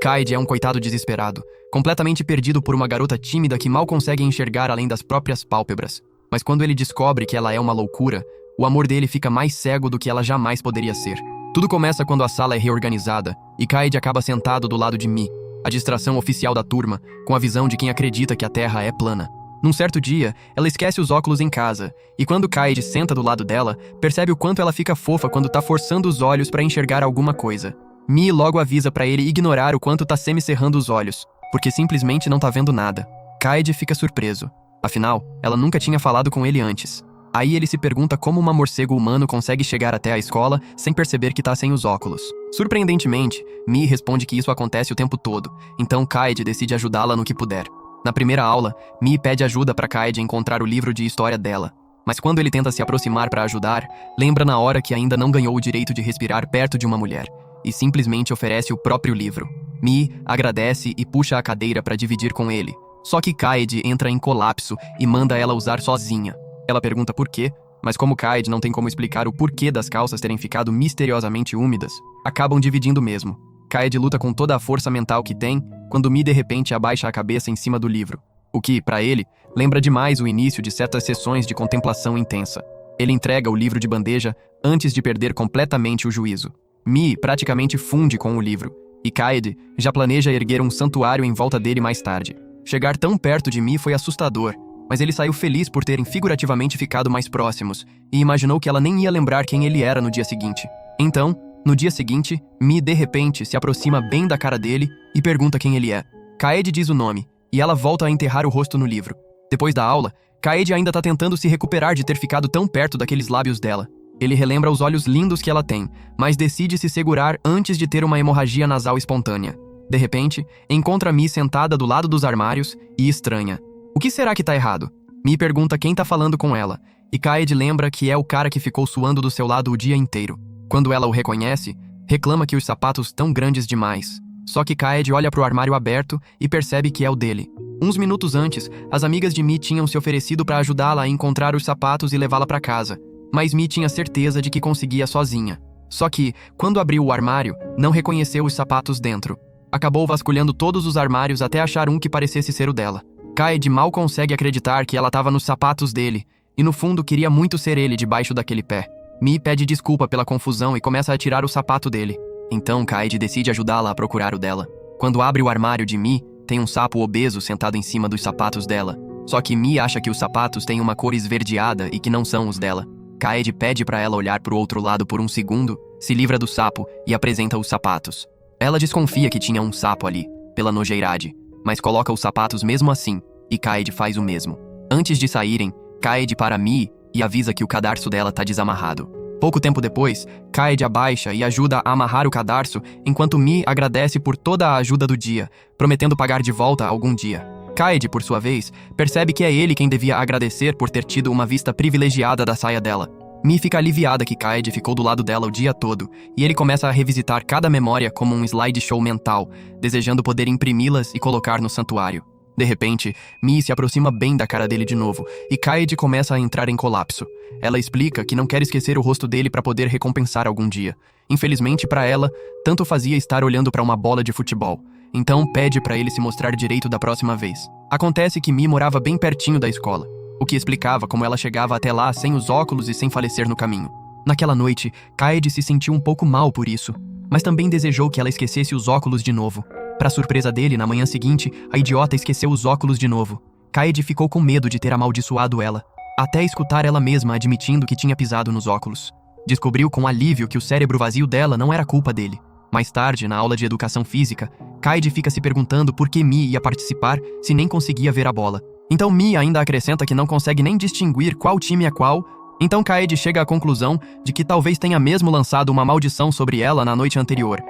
Kaede é um coitado desesperado, completamente perdido por uma garota tímida que mal consegue enxergar além das próprias pálpebras. Mas quando ele descobre que ela é uma loucura, o amor dele fica mais cego do que ela jamais poderia ser. Tudo começa quando a sala é reorganizada e Kaede acaba sentado do lado de Mi, a distração oficial da turma, com a visão de quem acredita que a Terra é plana. Num certo dia, ela esquece os óculos em casa, e quando Kaede senta do lado dela, percebe o quanto ela fica fofa quando tá forçando os olhos para enxergar alguma coisa. Mi logo avisa para ele ignorar o quanto tá semicerrando os olhos, porque simplesmente não tá vendo nada. Kaede fica surpreso. Afinal, ela nunca tinha falado com ele antes. Aí ele se pergunta como um morcego humano consegue chegar até a escola sem perceber que tá sem os óculos. Surpreendentemente, Mi responde que isso acontece o tempo todo, então Kaede decide ajudá-la no que puder. Na primeira aula, Mi pede ajuda para Kaede encontrar o livro de história dela. Mas quando ele tenta se aproximar para ajudar, lembra na hora que ainda não ganhou o direito de respirar perto de uma mulher, e simplesmente oferece o próprio livro. Mi agradece e puxa a cadeira para dividir com ele. Só que Kaede entra em colapso e manda ela usar sozinha. Ela pergunta por quê, mas como Kaede não tem como explicar o porquê das calças terem ficado misteriosamente úmidas, acabam dividindo mesmo. Kaede luta com toda a força mental que tem, quando Mi de repente abaixa a cabeça em cima do livro, o que, para ele, lembra demais o início de certas sessões de contemplação intensa. Ele entrega o livro de bandeja antes de perder completamente o juízo. Mi praticamente funde com o livro, e Kaede já planeja erguer um santuário em volta dele mais tarde. Chegar tão perto de Mi foi assustador, mas ele saiu feliz por terem figurativamente ficado mais próximos, e imaginou que ela nem ia lembrar quem ele era no dia seguinte. Então, no dia seguinte, Mi de repente se aproxima bem da cara dele e pergunta quem ele é. Kaede diz o nome, e ela volta a enterrar o rosto no livro. Depois da aula, Kaede ainda tá tentando se recuperar de ter ficado tão perto daqueles lábios dela. Ele relembra os olhos lindos que ela tem, mas decide se segurar antes de ter uma hemorragia nasal espontânea. De repente, encontra Mi sentada do lado dos armários e estranha. O que será que tá errado? Mi pergunta quem tá falando com ela, e Kaede lembra que é o cara que ficou suando do seu lado o dia inteiro. Quando ela o reconhece, reclama que os sapatos tão grandes demais. Só que Kaede olha pro armário aberto e percebe que é o dele. Uns minutos antes, as amigas de Mi tinham se oferecido para ajudá-la a encontrar os sapatos e levá-la para casa, mas Mi tinha certeza de que conseguia sozinha. Só que, quando abriu o armário, não reconheceu os sapatos dentro. Acabou vasculhando todos os armários até achar um que parecesse ser o dela. Kaede mal consegue acreditar que ela estava nos sapatos dele, e no fundo queria muito ser ele debaixo daquele pé. Mi pede desculpa pela confusão e começa a tirar o sapato dele. Então Kaede decide ajudá-la a procurar o dela. Quando abre o armário de Mi, tem um sapo obeso sentado em cima dos sapatos dela. Só que Mi acha que os sapatos têm uma cor esverdeada e que não são os dela. Kaede pede para ela olhar pro outro lado por um segundo, se livra do sapo e apresenta os sapatos. Ela desconfia que tinha um sapo ali, pela nojeirade, mas coloca os sapatos mesmo assim, e Kaede faz o mesmo. Antes de saírem, Kaede para Mi e avisa que o cadarço dela tá desamarrado. Pouco tempo depois, Kaede abaixa e ajuda a amarrar o cadarço, enquanto Mi agradece por toda a ajuda do dia, prometendo pagar de volta algum dia. Kaede, por sua vez, percebe que é ele quem devia agradecer por ter tido uma vista privilegiada da saia dela. Mi fica aliviada que Kaede ficou do lado dela o dia todo, e ele começa a revisitar cada memória como um slideshow mental, desejando poder imprimi-las e colocar no santuário. De repente, Mi se aproxima bem da cara dele de novo, e Kaede começa a entrar em colapso. Ela explica que não quer esquecer o rosto dele para poder recompensar algum dia. Infelizmente para ela, tanto fazia estar olhando para uma bola de futebol. Então pede para ele se mostrar direito da próxima vez. Acontece que Mi morava bem pertinho da escola, o que explicava como ela chegava até lá sem os óculos e sem falecer no caminho. Naquela noite, Kaede se sentiu um pouco mal por isso, mas também desejou que ela esquecesse os óculos de novo. Para surpresa dele, na manhã seguinte, a idiota esqueceu os óculos de novo. Kaede ficou com medo de ter amaldiçoado ela, até escutar ela mesma admitindo que tinha pisado nos óculos. Descobriu com alívio que o cérebro vazio dela não era culpa dele. Mais tarde, na aula de educação física, Kaede fica se perguntando por que Mi ia participar se nem conseguia ver a bola. Então Mi ainda acrescenta que não consegue nem distinguir qual time é qual. Então Kaede chega à conclusão de que talvez tenha mesmo lançado uma maldição sobre ela na noite anterior.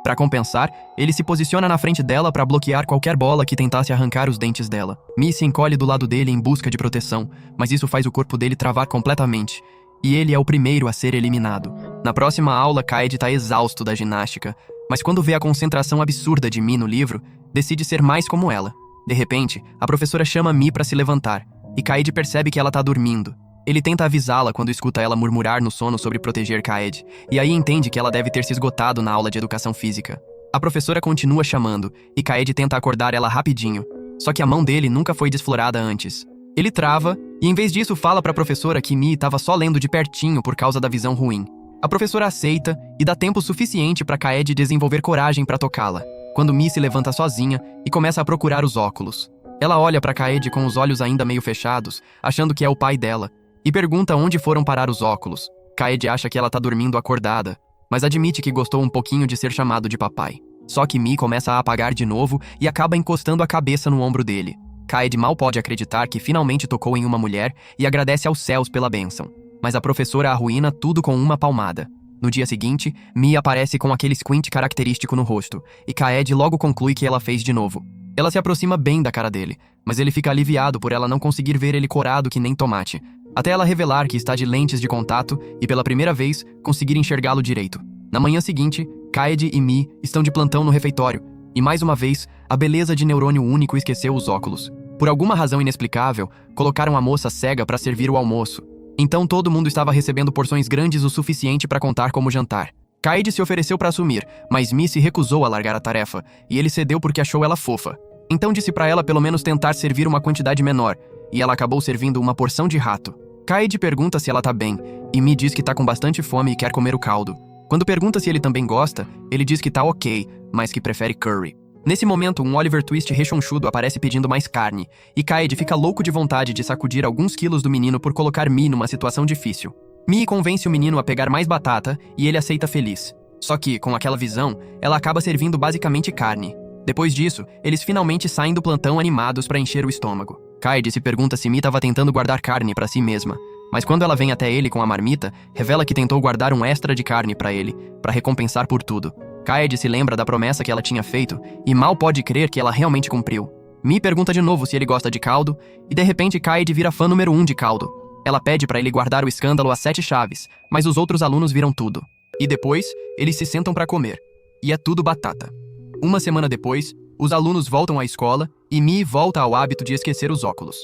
Para compensar, ele se posiciona na frente dela para bloquear qualquer bola que tentasse arrancar os dentes dela. Mi se encolhe do lado dele em busca de proteção, mas isso faz o corpo dele travar completamente. E ele é o primeiro a ser eliminado. Na próxima aula, Kaede tá exausto da ginástica, mas quando vê a concentração absurda de Mi no livro, decide ser mais como ela. De repente, a professora chama Mi para se levantar, e Kaede percebe que ela tá dormindo. Ele tenta avisá-la quando escuta ela murmurar no sono sobre proteger Kaede, e aí entende que ela deve ter se esgotado na aula de educação física. A professora continua chamando, e Kaede tenta acordar ela rapidinho. Só que a mão dele nunca foi desflorada antes. Ele trava, e em vez disso fala pra professora que Mi estava só lendo de pertinho por causa da visão ruim. A professora aceita, e dá tempo suficiente pra Kaede desenvolver coragem pra tocá-la, quando Mi se levanta sozinha e começa a procurar os óculos. Ela olha pra Kaede com os olhos ainda meio fechados, achando que é o pai dela, e pergunta onde foram parar os óculos. Kaede acha que ela tá dormindo acordada, mas admite que gostou um pouquinho de ser chamado de papai. Só que Mi começa a apagar de novo e acaba encostando a cabeça no ombro dele. Kaede mal pode acreditar que finalmente tocou em uma mulher e agradece aos céus pela bênção. Mas a professora arruína tudo com uma palmada. No dia seguinte, Mi aparece com aquele squint característico no rosto, e Kaede logo conclui que ela fez de novo. Ela se aproxima bem da cara dele, mas ele fica aliviado por ela não conseguir ver ele corado que nem tomate, até ela revelar que está de lentes de contato e pela primeira vez conseguir enxergá-lo direito. Na manhã seguinte, Kaede e Mi estão de plantão no refeitório, e mais uma vez, a beleza de neurônio único esqueceu os óculos. Por alguma razão inexplicável, colocaram a moça cega para servir o almoço. Então todo mundo estava recebendo porções grandes o suficiente para contar como jantar. Kaede se ofereceu para assumir, mas Mi se recusou a largar a tarefa, e ele cedeu porque achou ela fofa. Então disse para ela pelo menos tentar servir uma quantidade menor, e ela acabou servindo uma porção de rato. Kaede pergunta se ela tá bem, e Mi diz que tá com bastante fome e quer comer o caldo. Quando pergunta se ele também gosta, ele diz que tá ok, mas que prefere curry. Nesse momento, um Oliver Twist rechonchudo aparece pedindo mais carne, e Kaede fica louco de vontade de sacudir alguns quilos do menino por colocar Mi numa situação difícil. Mi convence o menino a pegar mais batata, e ele aceita feliz. Só que, com aquela visão, ela acaba servindo basicamente carne. Depois disso, eles finalmente saem do plantão animados para encher o estômago. Kaede se pergunta se Mi estava tentando guardar carne para si mesma, mas quando ela vem até ele com a marmita, revela que tentou guardar um extra de carne para ele, para recompensar por tudo. Kaede se lembra da promessa que ela tinha feito e mal pode crer que ela realmente cumpriu. Mi pergunta de novo se ele gosta de caldo, e de repente Kaede vira fã número 1 de caldo. Ela pede para ele guardar o escândalo às 7 chaves, mas os outros alunos viram tudo. E depois, eles se sentam para comer. E é tudo batata. Uma semana depois, os alunos voltam à escola e Mi volta ao hábito de esquecer os óculos.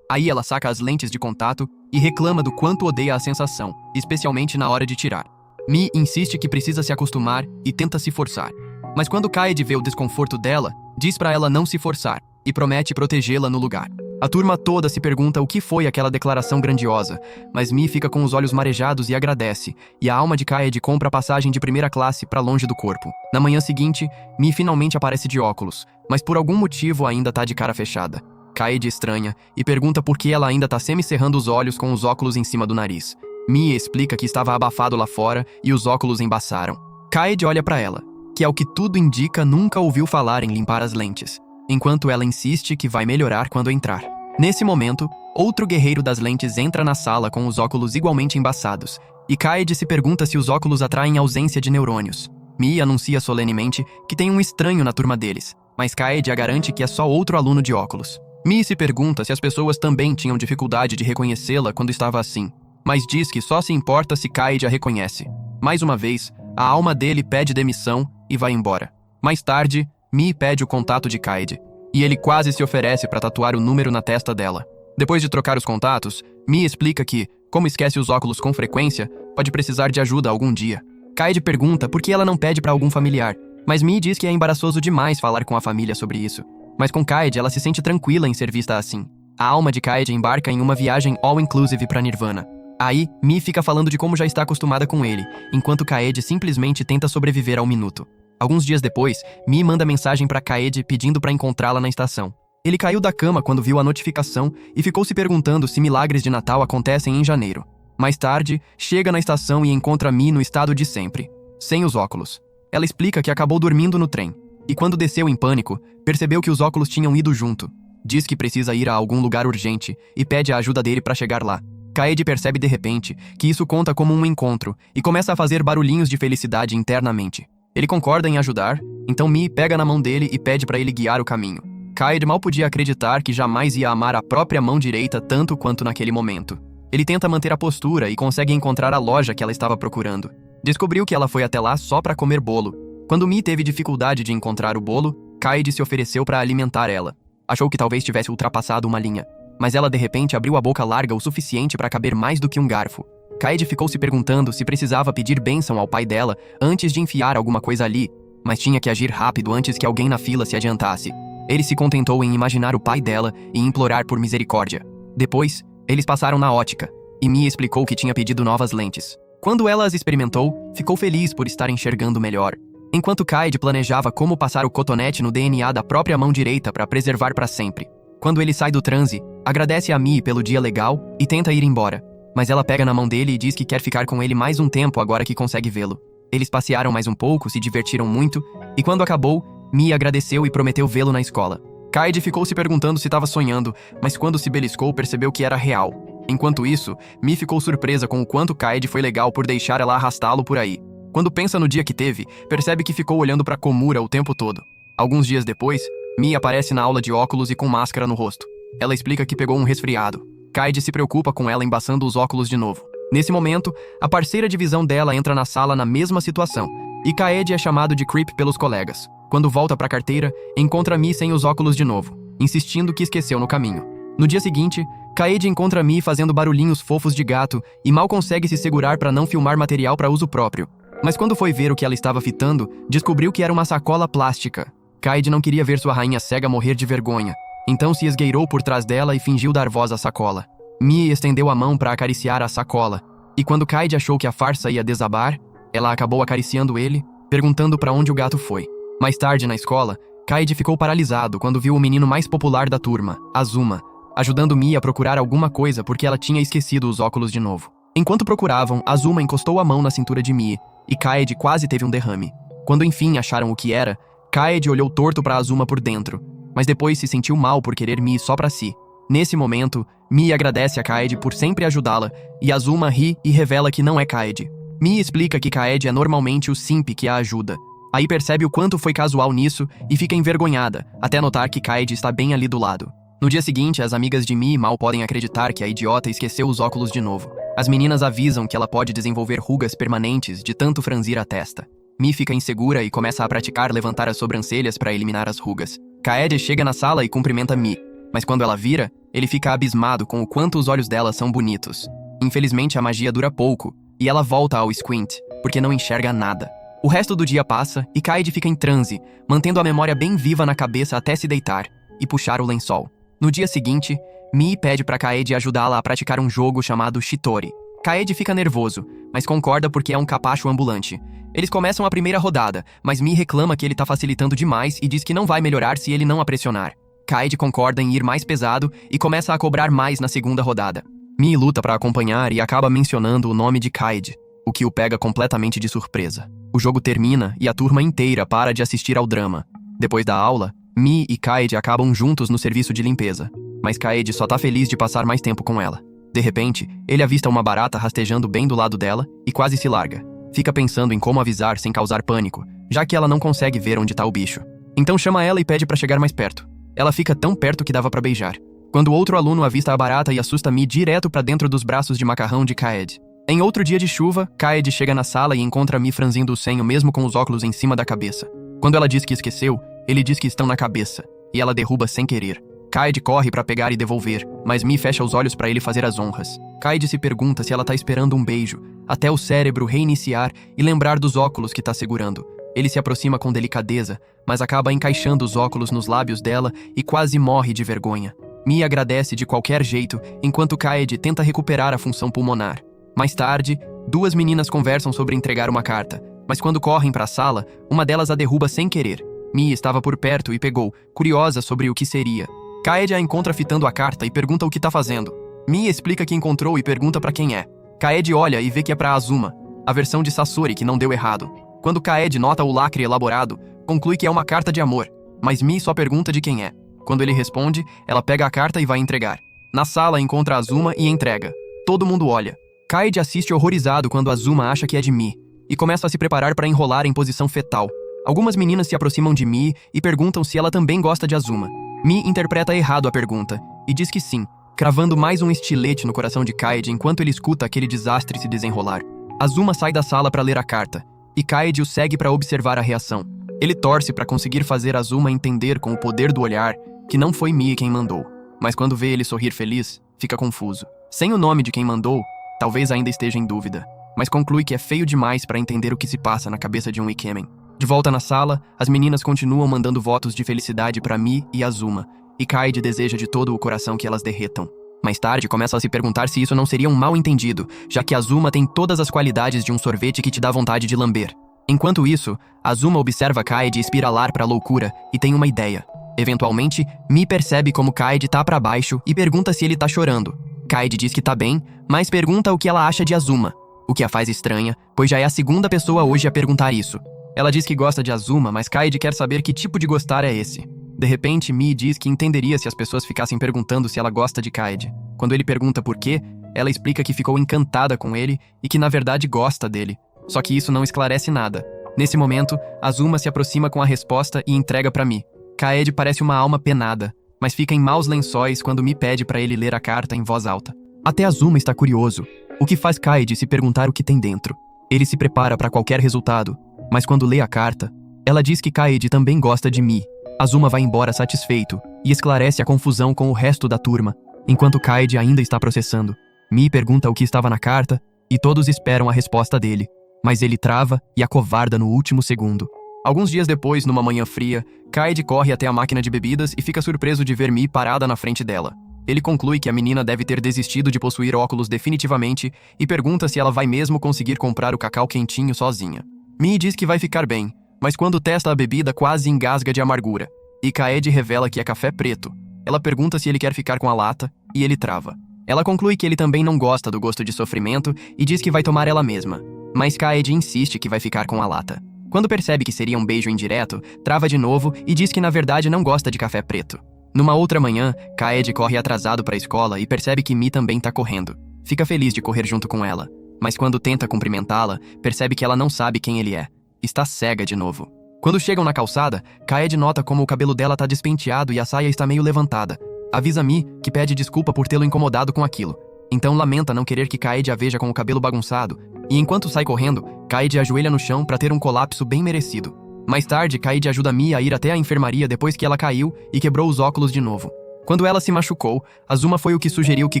Aí ela saca as lentes de contato e reclama do quanto odeia a sensação, especialmente na hora de tirar. Mi insiste que precisa se acostumar e tenta se forçar. Mas quando Kaede vê o desconforto dela, diz pra ela não se forçar e promete protegê-la no lugar. A turma toda se pergunta o que foi aquela declaração grandiosa, mas Mi fica com os olhos marejados e agradece, e a alma de Kaede compra a passagem de primeira classe pra longe do corpo. Na manhã seguinte, Mi finalmente aparece de óculos, mas por algum motivo ainda tá de cara fechada. Kaede estranha e pergunta por que ela ainda tá semicerrando os olhos com os óculos em cima do nariz. Mi explica que estava abafado lá fora e os óculos embaçaram. Kaede olha pra ela, que ao que tudo indica nunca ouviu falar em limpar as lentes, enquanto ela insiste que vai melhorar quando entrar. Nesse momento, outro guerreiro das lentes entra na sala com os óculos igualmente embaçados, e Kaede se pergunta se os óculos atraem ausência de neurônios. Mi anuncia solenemente que tem um estranho na turma deles, mas Kaede a garante que é só outro aluno de óculos. Mi se pergunta se as pessoas também tinham dificuldade de reconhecê-la quando estava assim, mas diz que só se importa se Kaede a reconhece. Mais uma vez, a alma dele pede demissão e vai embora. Mais tarde, Mi pede o contato de Kaede, e ele quase se oferece para tatuar o número na testa dela. Depois de trocar os contatos, Mi explica que, como esquece os óculos com frequência, pode precisar de ajuda algum dia. Kaede pergunta por que ela não pede para algum familiar, mas Mi diz que é embaraçoso demais falar com a família sobre isso. Mas com Kaede ela se sente tranquila em ser vista assim. A alma de Kaede embarca em uma viagem all-inclusive para Nirvana. Aí, Mi fica falando de como já está acostumada com ele, enquanto Kaede simplesmente tenta sobreviver ao minuto. Alguns dias depois, Mi manda mensagem para Kaede pedindo para encontrá-la na estação. Ele caiu da cama quando viu a notificação e ficou se perguntando se milagres de Natal acontecem em janeiro. Mais tarde, chega na estação e encontra Mi no estado de sempre, sem os óculos. Ela explica que acabou dormindo no trem, e quando desceu em pânico, percebeu que os óculos tinham ido junto. Diz que precisa ir a algum lugar urgente e pede a ajuda dele para chegar lá. Kaede percebe de repente que isso conta como um encontro e começa a fazer barulhinhos de felicidade internamente. Ele concorda em ajudar, então Mi pega na mão dele e pede para ele guiar o caminho. Kaede mal podia acreditar que jamais ia amar a própria mão direita tanto quanto naquele momento. Ele tenta manter a postura e consegue encontrar a loja que ela estava procurando. Descobriu que ela foi até lá só para comer bolo. Quando Mi teve dificuldade de encontrar o bolo, Kaede se ofereceu para alimentar ela. Achou que talvez tivesse ultrapassado uma linha, mas ela de repente abriu a boca larga o suficiente para caber mais do que um garfo. Kaede ficou se perguntando se precisava pedir bênção ao pai dela antes de enfiar alguma coisa ali, mas tinha que agir rápido antes que alguém na fila se adiantasse. Ele se contentou em imaginar o pai dela e implorar por misericórdia. Depois, eles passaram na ótica, e Mia explicou que tinha pedido novas lentes. Quando ela as experimentou, ficou feliz por estar enxergando melhor. Enquanto Kaede planejava como passar o cotonete no DNA da própria mão direita para preservar para sempre. Quando ele sai do transe, agradece a Mia pelo dia legal e tenta ir embora. Mas ela pega na mão dele e diz que quer ficar com ele mais um tempo agora que consegue vê-lo. Eles passearam mais um pouco, se divertiram muito, e quando acabou, Mia agradeceu e prometeu vê-lo na escola. Kaede ficou se perguntando se estava sonhando, mas quando se beliscou percebeu que era real. Enquanto isso, Mia ficou surpresa com o quanto Kaede foi legal por deixar ela arrastá-lo por aí. Quando pensa no dia que teve, percebe que ficou olhando para Komura o tempo todo. Alguns dias depois, Mia aparece na aula de óculos e com máscara no rosto. Ela explica que pegou um resfriado. Kaede se preocupa com ela embaçando os óculos de novo. Nesse momento, a parceira de visão dela entra na sala na mesma situação, e Kaede é chamado de creep pelos colegas. Quando volta para a carteira, encontra Mi sem os óculos de novo, insistindo que esqueceu no caminho. No dia seguinte, Kaede encontra Mi fazendo barulhinhos fofos de gato e mal consegue se segurar para não filmar material para uso próprio. Mas quando foi ver o que ela estava fitando, descobriu que era uma sacola plástica. Kaede não queria ver sua rainha cega morrer de vergonha, então se esgueirou por trás dela e fingiu dar voz à sacola. Mi estendeu a mão para acariciar a sacola, e quando Kaede achou que a farsa ia desabar, ela acabou acariciando ele, perguntando para onde o gato foi. Mais tarde na escola, Kaede ficou paralisado quando viu o menino mais popular da turma, Azuma, ajudando Mi a procurar alguma coisa porque ela tinha esquecido os óculos de novo. Enquanto procuravam, Azuma encostou a mão na cintura de Mi, e Kaede quase teve um derrame. Quando enfim acharam o que era, Kaede olhou torto para Azuma por dentro, mas depois se sentiu mal por querer Mi só para si. Nesse momento, Mi agradece a Kaede por sempre ajudá-la, e Azuma ri e revela que não é Kaede. Mi explica que Kaede é normalmente o simp que a ajuda. Aí percebe o quanto foi casual nisso e fica envergonhada, até notar que Kaede está bem ali do lado. No dia seguinte, as amigas de Mi mal podem acreditar que a idiota esqueceu os óculos de novo. As meninas avisam que ela pode desenvolver rugas permanentes de tanto franzir a testa. Mi fica insegura e começa a praticar levantar as sobrancelhas para eliminar as rugas. Kaede chega na sala e cumprimenta Mi, mas quando ela vira, ele fica abismado com o quanto os olhos dela são bonitos. Infelizmente, a magia dura pouco, e ela volta ao squint, porque não enxerga nada. O resto do dia passa, e Kaede fica em transe, mantendo a memória bem viva na cabeça até se deitar e puxar o lençol. No dia seguinte, Mi pede para Kaede ajudá-la a praticar um jogo chamado Shitori. Kaede fica nervoso, mas concorda porque é um capacho ambulante. Eles começam a primeira rodada, mas Mi reclama que ele tá facilitando demais e diz que não vai melhorar se ele não a pressionar. Kaede concorda em ir mais pesado e começa a cobrar mais na segunda rodada. Mi luta para acompanhar e acaba mencionando o nome de Kaede, o que o pega completamente de surpresa. O jogo termina e a turma inteira para de assistir ao drama. Depois da aula, Mi e Kaede acabam juntos no serviço de limpeza, mas Kaede só tá feliz de passar mais tempo com ela. De repente, ele avista uma barata rastejando bem do lado dela e quase se larga. Fica pensando em como avisar sem causar pânico, já que ela não consegue ver onde tá o bicho. Então chama ela e pede para chegar mais perto. Ela fica tão perto que dava para beijar. Quando outro aluno avista a barata e assusta Mi direto para dentro dos braços de macarrão de Kaede. Em outro dia de chuva, Kaede chega na sala e encontra Mi franzindo o senho mesmo com os óculos em cima da cabeça. Quando ela diz que esqueceu, ele diz que estão na cabeça, e ela derruba sem querer. Kaede corre para pegar e devolver, mas Mi fecha os olhos para ele fazer as honras. Kaede se pergunta se ela tá esperando um beijo, até o cérebro reiniciar e lembrar dos óculos que tá segurando. Ele se aproxima com delicadeza, mas acaba encaixando os óculos nos lábios dela e quase morre de vergonha. Mi agradece de qualquer jeito, enquanto Kaede tenta recuperar a função pulmonar. Mais tarde, duas meninas conversam sobre entregar uma carta, mas quando correm para a sala, uma delas a derruba sem querer. Mi estava por perto e pegou, curiosa sobre o que seria. Kaede a encontra fitando a carta e pergunta o que tá fazendo. Mi explica que encontrou e pergunta para quem é. Kaede olha e vê que é para Azuma, a versão de Sasori que não deu errado. Quando Kaede nota o lacre elaborado, conclui que é uma carta de amor, mas Mi só pergunta de quem é. Quando ele responde, ela pega a carta e vai entregar. Na sala encontra Azuma e entrega. Todo mundo olha. Kaede assiste horrorizado quando Azuma acha que é de Mi, e começa a se preparar para enrolar em posição fetal. Algumas meninas se aproximam de Mi e perguntam se ela também gosta de Azuma. Mi interpreta errado a pergunta, e diz que sim, cravando mais um estilete no coração de Kaede enquanto ele escuta aquele desastre se desenrolar. Azuma sai da sala para ler a carta, e Kaede o segue para observar a reação. Ele torce para conseguir fazer Azuma entender com o poder do olhar que não foi Mi quem mandou, mas quando vê ele sorrir feliz, fica confuso. Sem o nome de quem mandou, talvez ainda esteja em dúvida, mas conclui que é feio demais para entender o que se passa na cabeça de um Ikemen. De volta na sala, as meninas continuam mandando votos de felicidade para Mi e Azuma, e Kaede deseja de todo o coração que elas derretam. Mais tarde, começa a se perguntar se isso não seria um mal-entendido, já que Azuma tem todas as qualidades de um sorvete que te dá vontade de lamber. Enquanto isso, Azuma observa Kaede espiralar para a loucura e tem uma ideia. Eventualmente, Mi percebe como Kaede tá para baixo e pergunta se ele tá chorando. Kaede diz que tá bem, mas pergunta o que ela acha de Azuma, o que a faz estranha, pois já é a segunda pessoa hoje a perguntar isso. Ela diz que gosta de Azuma, mas Kaede quer saber que tipo de gostar é esse. De repente, Mi diz que entenderia se as pessoas ficassem perguntando se ela gosta de Kaede. Quando ele pergunta por quê, ela explica que ficou encantada com ele e que na verdade gosta dele. Só que isso não esclarece nada. Nesse momento, Azuma se aproxima com a resposta e entrega pra Mi. Kaede parece uma alma penada, mas fica em maus lençóis quando Mi pede pra ele ler a carta em voz alta. Até Azuma está curioso, o que faz Kaede se perguntar o que tem dentro. Ele se prepara para qualquer resultado, mas quando lê a carta, ela diz que Kaede também gosta de Mi. Azuma vai embora satisfeito e esclarece a confusão com o resto da turma, enquanto Kaede ainda está processando. Mi pergunta o que estava na carta e todos esperam a resposta dele, mas ele trava e acovarda no último segundo. Alguns dias depois, numa manhã fria, Kaede corre até a máquina de bebidas e fica surpreso de ver Mi parada na frente dela. Ele conclui que a menina deve ter desistido de possuir óculos definitivamente e pergunta se ela vai mesmo conseguir comprar o cacau quentinho sozinha. Mi diz que vai ficar bem, mas quando testa a bebida quase engasga de amargura, e Kaede revela que é café preto. Ela pergunta se ele quer ficar com a lata, e ele trava. Ela conclui que ele também não gosta do gosto de sofrimento e diz que vai tomar ela mesma, mas Kaede insiste que vai ficar com a lata. Quando percebe que seria um beijo indireto, trava de novo e diz que na verdade não gosta de café preto. Numa outra manhã, Kaede corre atrasado para a escola e percebe que Mi também tá correndo. Fica feliz de correr junto com ela, mas quando tenta cumprimentá-la, percebe que ela não sabe quem ele é. Está cega de novo. Quando chegam na calçada, Kaede nota como o cabelo dela tá despenteado e a saia está meio levantada. Avisa Mi, que pede desculpa por tê-lo incomodado com aquilo. Então lamenta não querer que Kaede a veja com o cabelo bagunçado, e enquanto sai correndo, Kaede ajoelha no chão para ter um colapso bem merecido. Mais tarde, Kaede ajuda Mi a ir até a enfermaria depois que ela caiu e quebrou os óculos de novo. Quando ela se machucou, Azuma foi o que sugeriu que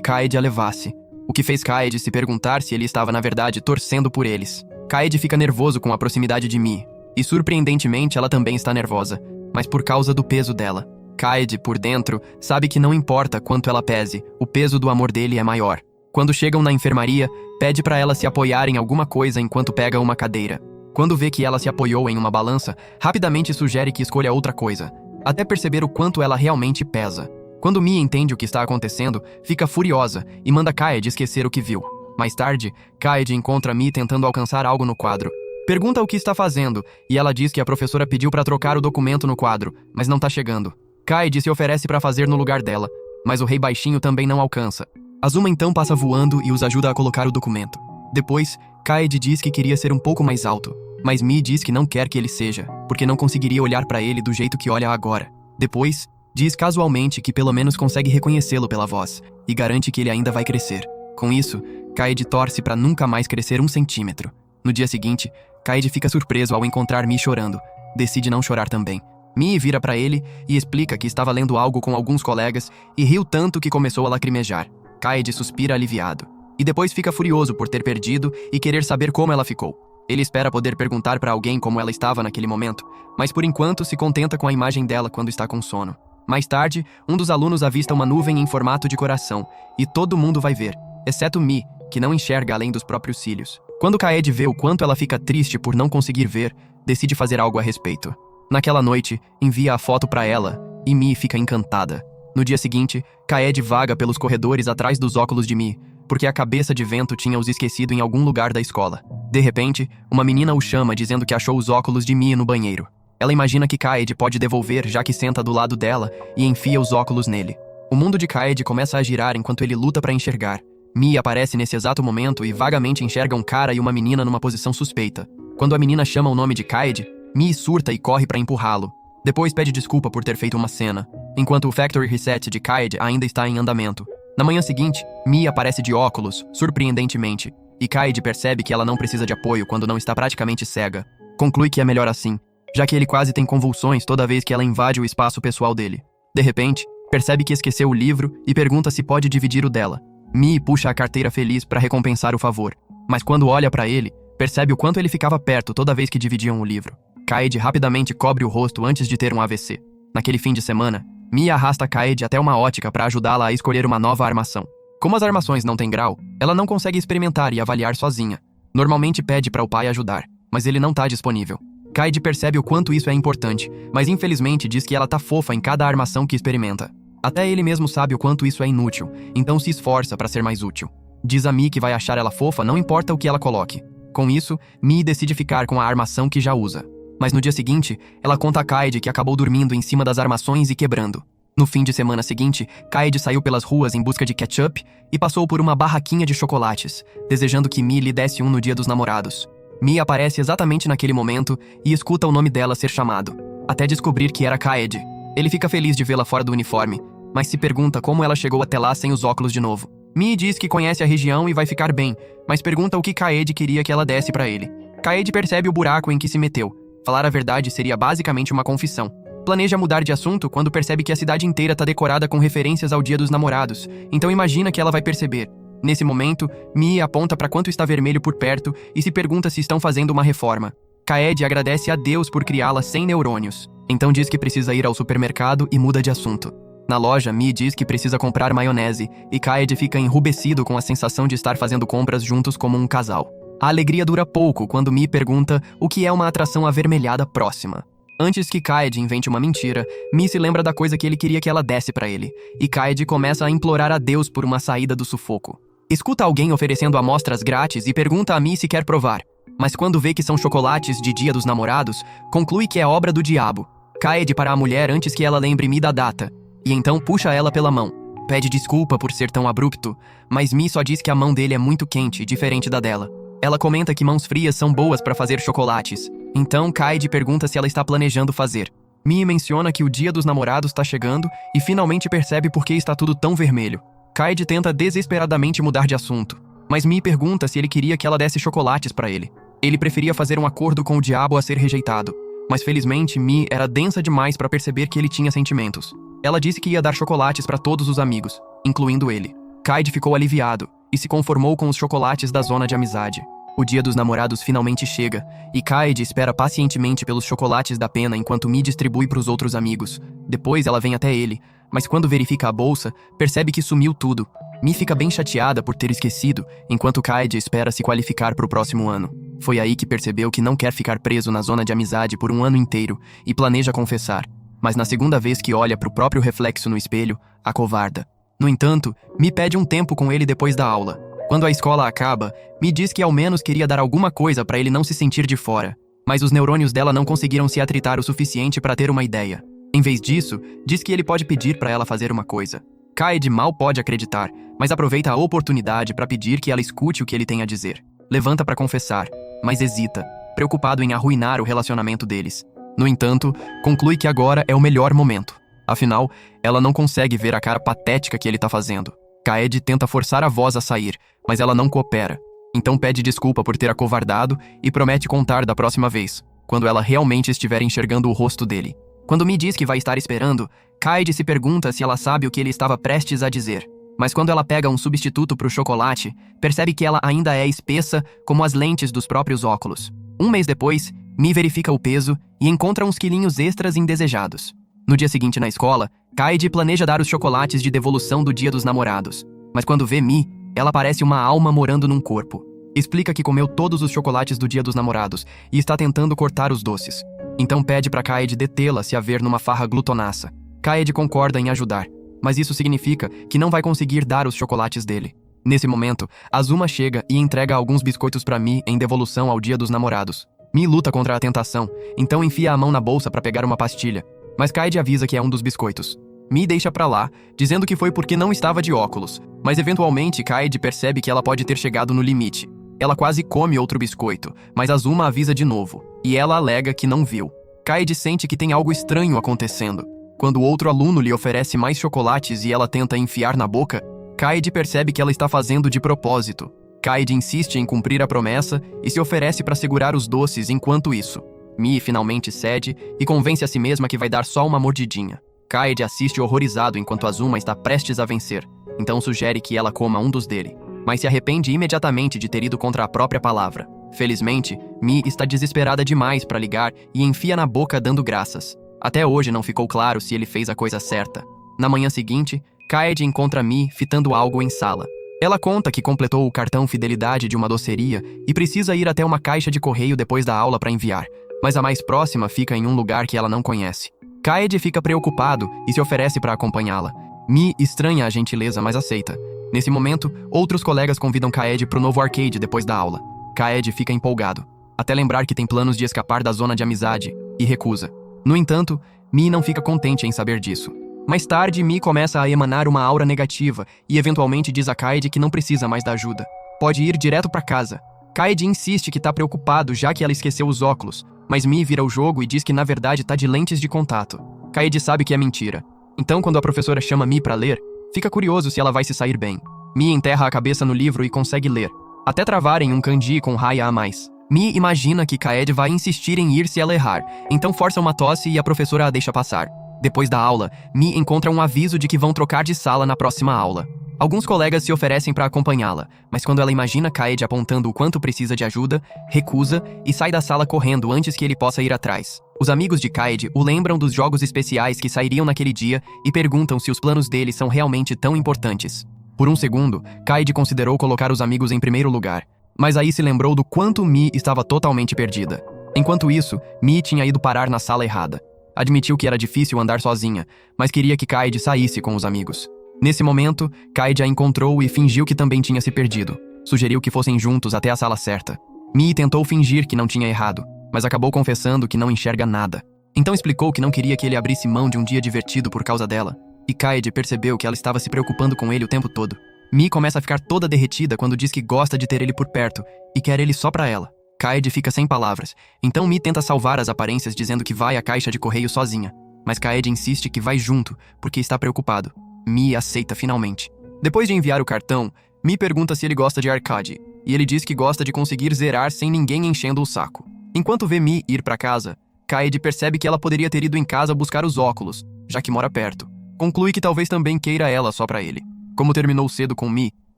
Kaede a levasse, o que fez Kaede se perguntar se ele estava na verdade torcendo por eles. Kaede fica nervoso com a proximidade de Mi, e surpreendentemente ela também está nervosa, mas por causa do peso dela. Kaede, por dentro, sabe que não importa quanto ela pese, o peso do amor dele é maior. Quando chegam na enfermaria, pede para ela se apoiar em alguma coisa enquanto pega uma cadeira. Quando vê que ela se apoiou em uma balança, rapidamente sugere que escolha outra coisa, até perceber o quanto ela realmente pesa. Quando Mi entende o que está acontecendo, fica furiosa e manda Kaede esquecer o que viu. Mais tarde, Kaede encontra Mi tentando alcançar algo no quadro. Pergunta o que está fazendo, e ela diz que a professora pediu para trocar o documento no quadro, mas não tá chegando. Kaede se oferece para fazer no lugar dela, mas o rei baixinho também não alcança. Azuma então passa voando e os ajuda a colocar o documento. Depois, Kaede diz que queria ser um pouco mais alto, mas Mi diz que não quer que ele seja, porque não conseguiria olhar para ele do jeito que olha agora. Depois, diz casualmente que pelo menos consegue reconhecê-lo pela voz, e garante que ele ainda vai crescer. Com isso, Kaede torce para nunca mais crescer 1 centímetro. No dia seguinte, Kaede fica surpreso ao encontrar Mi chorando. Decide não chorar também. Mi vira para ele e explica que estava lendo algo com alguns colegas e riu tanto que começou a lacrimejar. Kaede suspira aliviado. E depois fica furioso por ter perdido e querer saber como ela ficou. Ele espera poder perguntar para alguém como ela estava naquele momento, mas por enquanto se contenta com a imagem dela quando está com sono. Mais tarde, um dos alunos avista uma nuvem em formato de coração, e todo mundo vai ver, exceto Mi, que não enxerga além dos próprios cílios. Quando Kaede vê o quanto ela fica triste por não conseguir ver, decide fazer algo a respeito. Naquela noite, envia a foto para ela, e Mi fica encantada. No dia seguinte, Kaede vaga pelos corredores atrás dos óculos de Mi, porque a cabeça de vento tinha os esquecido em algum lugar da escola. De repente, uma menina o chama dizendo que achou os óculos de Mi no banheiro. Ela imagina que Kaede pode devolver já que senta do lado dela e enfia os óculos nele. O mundo de Kaede começa a girar enquanto ele luta para enxergar. Mi aparece nesse exato momento e vagamente enxerga um cara e uma menina numa posição suspeita. Quando a menina chama o nome de Kaede, Mi surta e corre para empurrá-lo. Depois pede desculpa por ter feito uma cena, enquanto o Factory Reset de Kaede ainda está em andamento. Na manhã seguinte, Mi aparece de óculos, surpreendentemente, e Kaede percebe que ela não precisa de apoio quando não está praticamente cega. Conclui que é melhor assim, já que ele quase tem convulsões toda vez que ela invade o espaço pessoal dele. De repente, percebe que esqueceu o livro e pergunta se pode dividir o dela. Mi puxa a carteira feliz para recompensar o favor, mas quando olha para ele, percebe o quanto ele ficava perto toda vez que dividiam o livro. Kaede rapidamente cobre o rosto antes de ter um AVC. Naquele fim de semana, Mi arrasta Kaede até uma ótica para ajudá-la a escolher uma nova armação. Como as armações não têm grau, ela não consegue experimentar e avaliar sozinha. Normalmente pede para o pai ajudar, mas ele não está disponível. Kaede percebe o quanto isso é importante, mas infelizmente diz que ela tá fofa em cada armação que experimenta. Até ele mesmo sabe o quanto isso é inútil, então se esforça para ser mais útil. Diz a Mi que vai achar ela fofa não importa o que ela coloque. Com isso, Mi decide ficar com a armação que já usa. Mas no dia seguinte, ela conta a Kaede que acabou dormindo em cima das armações e quebrando. No fim de semana seguinte, Kaede saiu pelas ruas em busca de ketchup e passou por uma barraquinha de chocolates, desejando que Mi lhe desse um no Dia dos Namorados. Mi aparece exatamente naquele momento e escuta o nome dela ser chamado, até descobrir que era Kaede. Ele fica feliz de vê-la fora do uniforme, mas se pergunta como ela chegou até lá sem os óculos de novo. Mi diz que conhece a região e vai ficar bem, mas pergunta o que Kaede queria que ela desse pra ele. Kaede percebe o buraco em que se meteu. Falar a verdade seria basicamente uma confissão. Planeja mudar de assunto quando percebe que a cidade inteira tá decorada com referências ao Dia dos Namorados, então imagina que ela vai perceber. Nesse momento, Mi aponta para quanto está vermelho por perto e se pergunta se estão fazendo uma reforma. Kaede agradece a Deus por criá-la sem neurônios, então diz que precisa ir ao supermercado e muda de assunto. Na loja, Mi diz que precisa comprar maionese e Kaede fica enrubescido com a sensação de estar fazendo compras juntos como um casal. A alegria dura pouco quando Mi pergunta o que é uma atração avermelhada próxima. Antes que Kaede invente uma mentira, Mi se lembra da coisa que ele queria que ela desse pra ele, e Kaede começa a implorar a Deus por uma saída do sufoco. Escuta alguém oferecendo amostras grátis e pergunta a Mi se quer provar, mas quando vê que são chocolates de Dia dos Namorados, conclui que é obra do diabo. Kaede para a mulher antes que ela lembre Mi da data, e então puxa ela pela mão. Pede desculpa por ser tão abrupto, mas Mi só diz que a mão dele é muito quente, diferente da dela. Ela comenta que mãos frias são boas para fazer chocolates. Então, Kaede pergunta se ela está planejando fazer. Mi menciona que o Dia dos Namorados está chegando e finalmente percebe por que está tudo tão vermelho. Kaede tenta desesperadamente mudar de assunto, mas Mi pergunta se ele queria que ela desse chocolates para ele. Ele preferia fazer um acordo com o diabo a ser rejeitado, mas felizmente Mi era densa demais para perceber que ele tinha sentimentos. Ela disse que ia dar chocolates para todos os amigos, incluindo ele. Kaede ficou aliviado e se conformou com os chocolates da zona de amizade. O Dia dos Namorados finalmente chega, e Kaede espera pacientemente pelos chocolates da pena enquanto Mi distribui para os outros amigos. Depois ela vem até ele, mas quando verifica a bolsa, percebe que sumiu tudo. Mi fica bem chateada por ter esquecido, enquanto Kaede espera se qualificar para o próximo ano. Foi aí que percebeu que não quer ficar preso na zona de amizade por um ano inteiro, e planeja confessar. Mas na segunda vez que olha para o próprio reflexo no espelho, acovarda. No entanto, Mi pede um tempo com ele depois da aula. Quando a escola acaba, Mi diz que ao menos queria dar alguma coisa para ele não se sentir de fora, mas os neurônios dela não conseguiram se atritar o suficiente para ter uma ideia. Em vez disso, diz que ele pode pedir para ela fazer uma coisa. Kaede mal pode acreditar, mas aproveita a oportunidade para pedir que ela escute o que ele tem a dizer. Levanta para confessar, mas hesita, preocupado em arruinar o relacionamento deles. No entanto, conclui que agora é o melhor momento. Afinal, ela não consegue ver a cara patética que ele tá fazendo. Kaede tenta forçar a voz a sair, mas ela não coopera. Então pede desculpa por ter acovardado e promete contar da próxima vez, quando ela realmente estiver enxergando o rosto dele. Quando Mi diz que vai estar esperando, Kaede se pergunta se ela sabe o que ele estava prestes a dizer. Mas quando ela pega um substituto pro chocolate, percebe que ela ainda é espessa como as lentes dos próprios óculos. Um mês depois, Mi verifica o peso e encontra uns quilinhos extras indesejados. No dia seguinte na escola, Kaede planeja dar os chocolates de devolução do Dia dos Namorados. Mas quando vê Mi, ela parece uma alma morando num corpo. Explica que comeu todos os chocolates do Dia dos Namorados e está tentando cortar os doces. Então pede para Kaede detê-la se a ver numa farra glutonaça. Kaede concorda em ajudar, mas isso significa que não vai conseguir dar os chocolates dele. Nesse momento, Azuma chega e entrega alguns biscoitos para Mi em devolução ao Dia dos Namorados. Mi luta contra a tentação, então enfia a mão na bolsa para pegar uma pastilha. Mas Kaede avisa que é um dos biscoitos. Mi deixa pra lá, dizendo que foi porque não estava de óculos, mas eventualmente Kaede percebe que ela pode ter chegado no limite. Ela quase come outro biscoito, mas Azuma avisa de novo, e ela alega que não viu. Kaede sente que tem algo estranho acontecendo. Quando outro aluno lhe oferece mais chocolates e ela tenta enfiar na boca, Kaede percebe que ela está fazendo de propósito. Kaede insiste em cumprir a promessa e se oferece para segurar os doces enquanto isso. Mi finalmente cede e convence a si mesma que vai dar só uma mordidinha. Kaede assiste horrorizado enquanto Azuma está prestes a vencer, então sugere que ela coma um dos dele, mas se arrepende imediatamente de ter ido contra a própria palavra. Felizmente, Mi está desesperada demais para ligar e enfia na boca dando graças. Até hoje não ficou claro se ele fez a coisa certa. Na manhã seguinte, Kaede encontra Mi fitando algo em sala. Ela conta que completou o cartão fidelidade de uma doceria e precisa ir até uma caixa de correio depois da aula para enviar, mas a mais próxima fica em um lugar que ela não conhece. Kaede fica preocupado e se oferece para acompanhá-la. Mi estranha a gentileza, mas aceita. Nesse momento, outros colegas convidam Kaede para o novo arcade depois da aula. Kaede fica empolgado, até lembrar que tem planos de escapar da zona de amizade, e recusa. No entanto, Mi não fica contente em saber disso. Mais tarde, Mi começa a emanar uma aura negativa e eventualmente diz a Kaede que não precisa mais da ajuda. Pode ir direto para casa. Kaede insiste que está preocupado já que ela esqueceu os óculos, mas Mi vira o jogo e diz que na verdade está de lentes de contato. Kaede sabe que é mentira. Então, quando a professora chama Mi para ler, fica curioso se ela vai se sair bem. Mi enterra a cabeça no livro e consegue ler, até travarem um kanji com raia a mais. Mi imagina que Kaede vai insistir em ir se ela errar, então força uma tosse e a professora a deixa passar. Depois da aula, Mi encontra um aviso de que vão trocar de sala na próxima aula. Alguns colegas se oferecem para acompanhá-la, mas quando ela imagina Kaede apontando o quanto precisa de ajuda, recusa e sai da sala correndo antes que ele possa ir atrás. Os amigos de Kaede o lembram dos jogos especiais que sairiam naquele dia e perguntam se os planos dele são realmente tão importantes. Por um segundo, Kaede considerou colocar os amigos em primeiro lugar, mas aí se lembrou do quanto Mi estava totalmente perdida. Enquanto isso, Mi tinha ido parar na sala errada. Admitiu que era difícil andar sozinha, mas queria que Kaede saísse com os amigos. Nesse momento, Kaede a encontrou e fingiu que também tinha se perdido. Sugeriu que fossem juntos até a sala certa. Mi tentou fingir que não tinha errado, mas acabou confessando que não enxerga nada. Então explicou que não queria que ele abrisse mão de um dia divertido por causa dela. E Kaede percebeu que ela estava se preocupando com ele o tempo todo. Mi começa a ficar toda derretida quando diz que gosta de ter ele por perto e quer ele só pra ela. Kaede fica sem palavras, então Mi tenta salvar as aparências dizendo que vai à caixa de correio sozinha. Mas Kaede insiste que vai junto, porque está preocupado. Mi aceita finalmente. Depois de enviar o cartão, Mi pergunta se ele gosta de arcade, e ele diz que gosta de conseguir zerar sem ninguém enchendo o saco. Enquanto vê Mi ir pra casa, Kaede percebe que ela poderia ter ido em casa buscar os óculos, já que mora perto. Conclui que talvez também queira ela só pra ele. Como terminou cedo com Mi,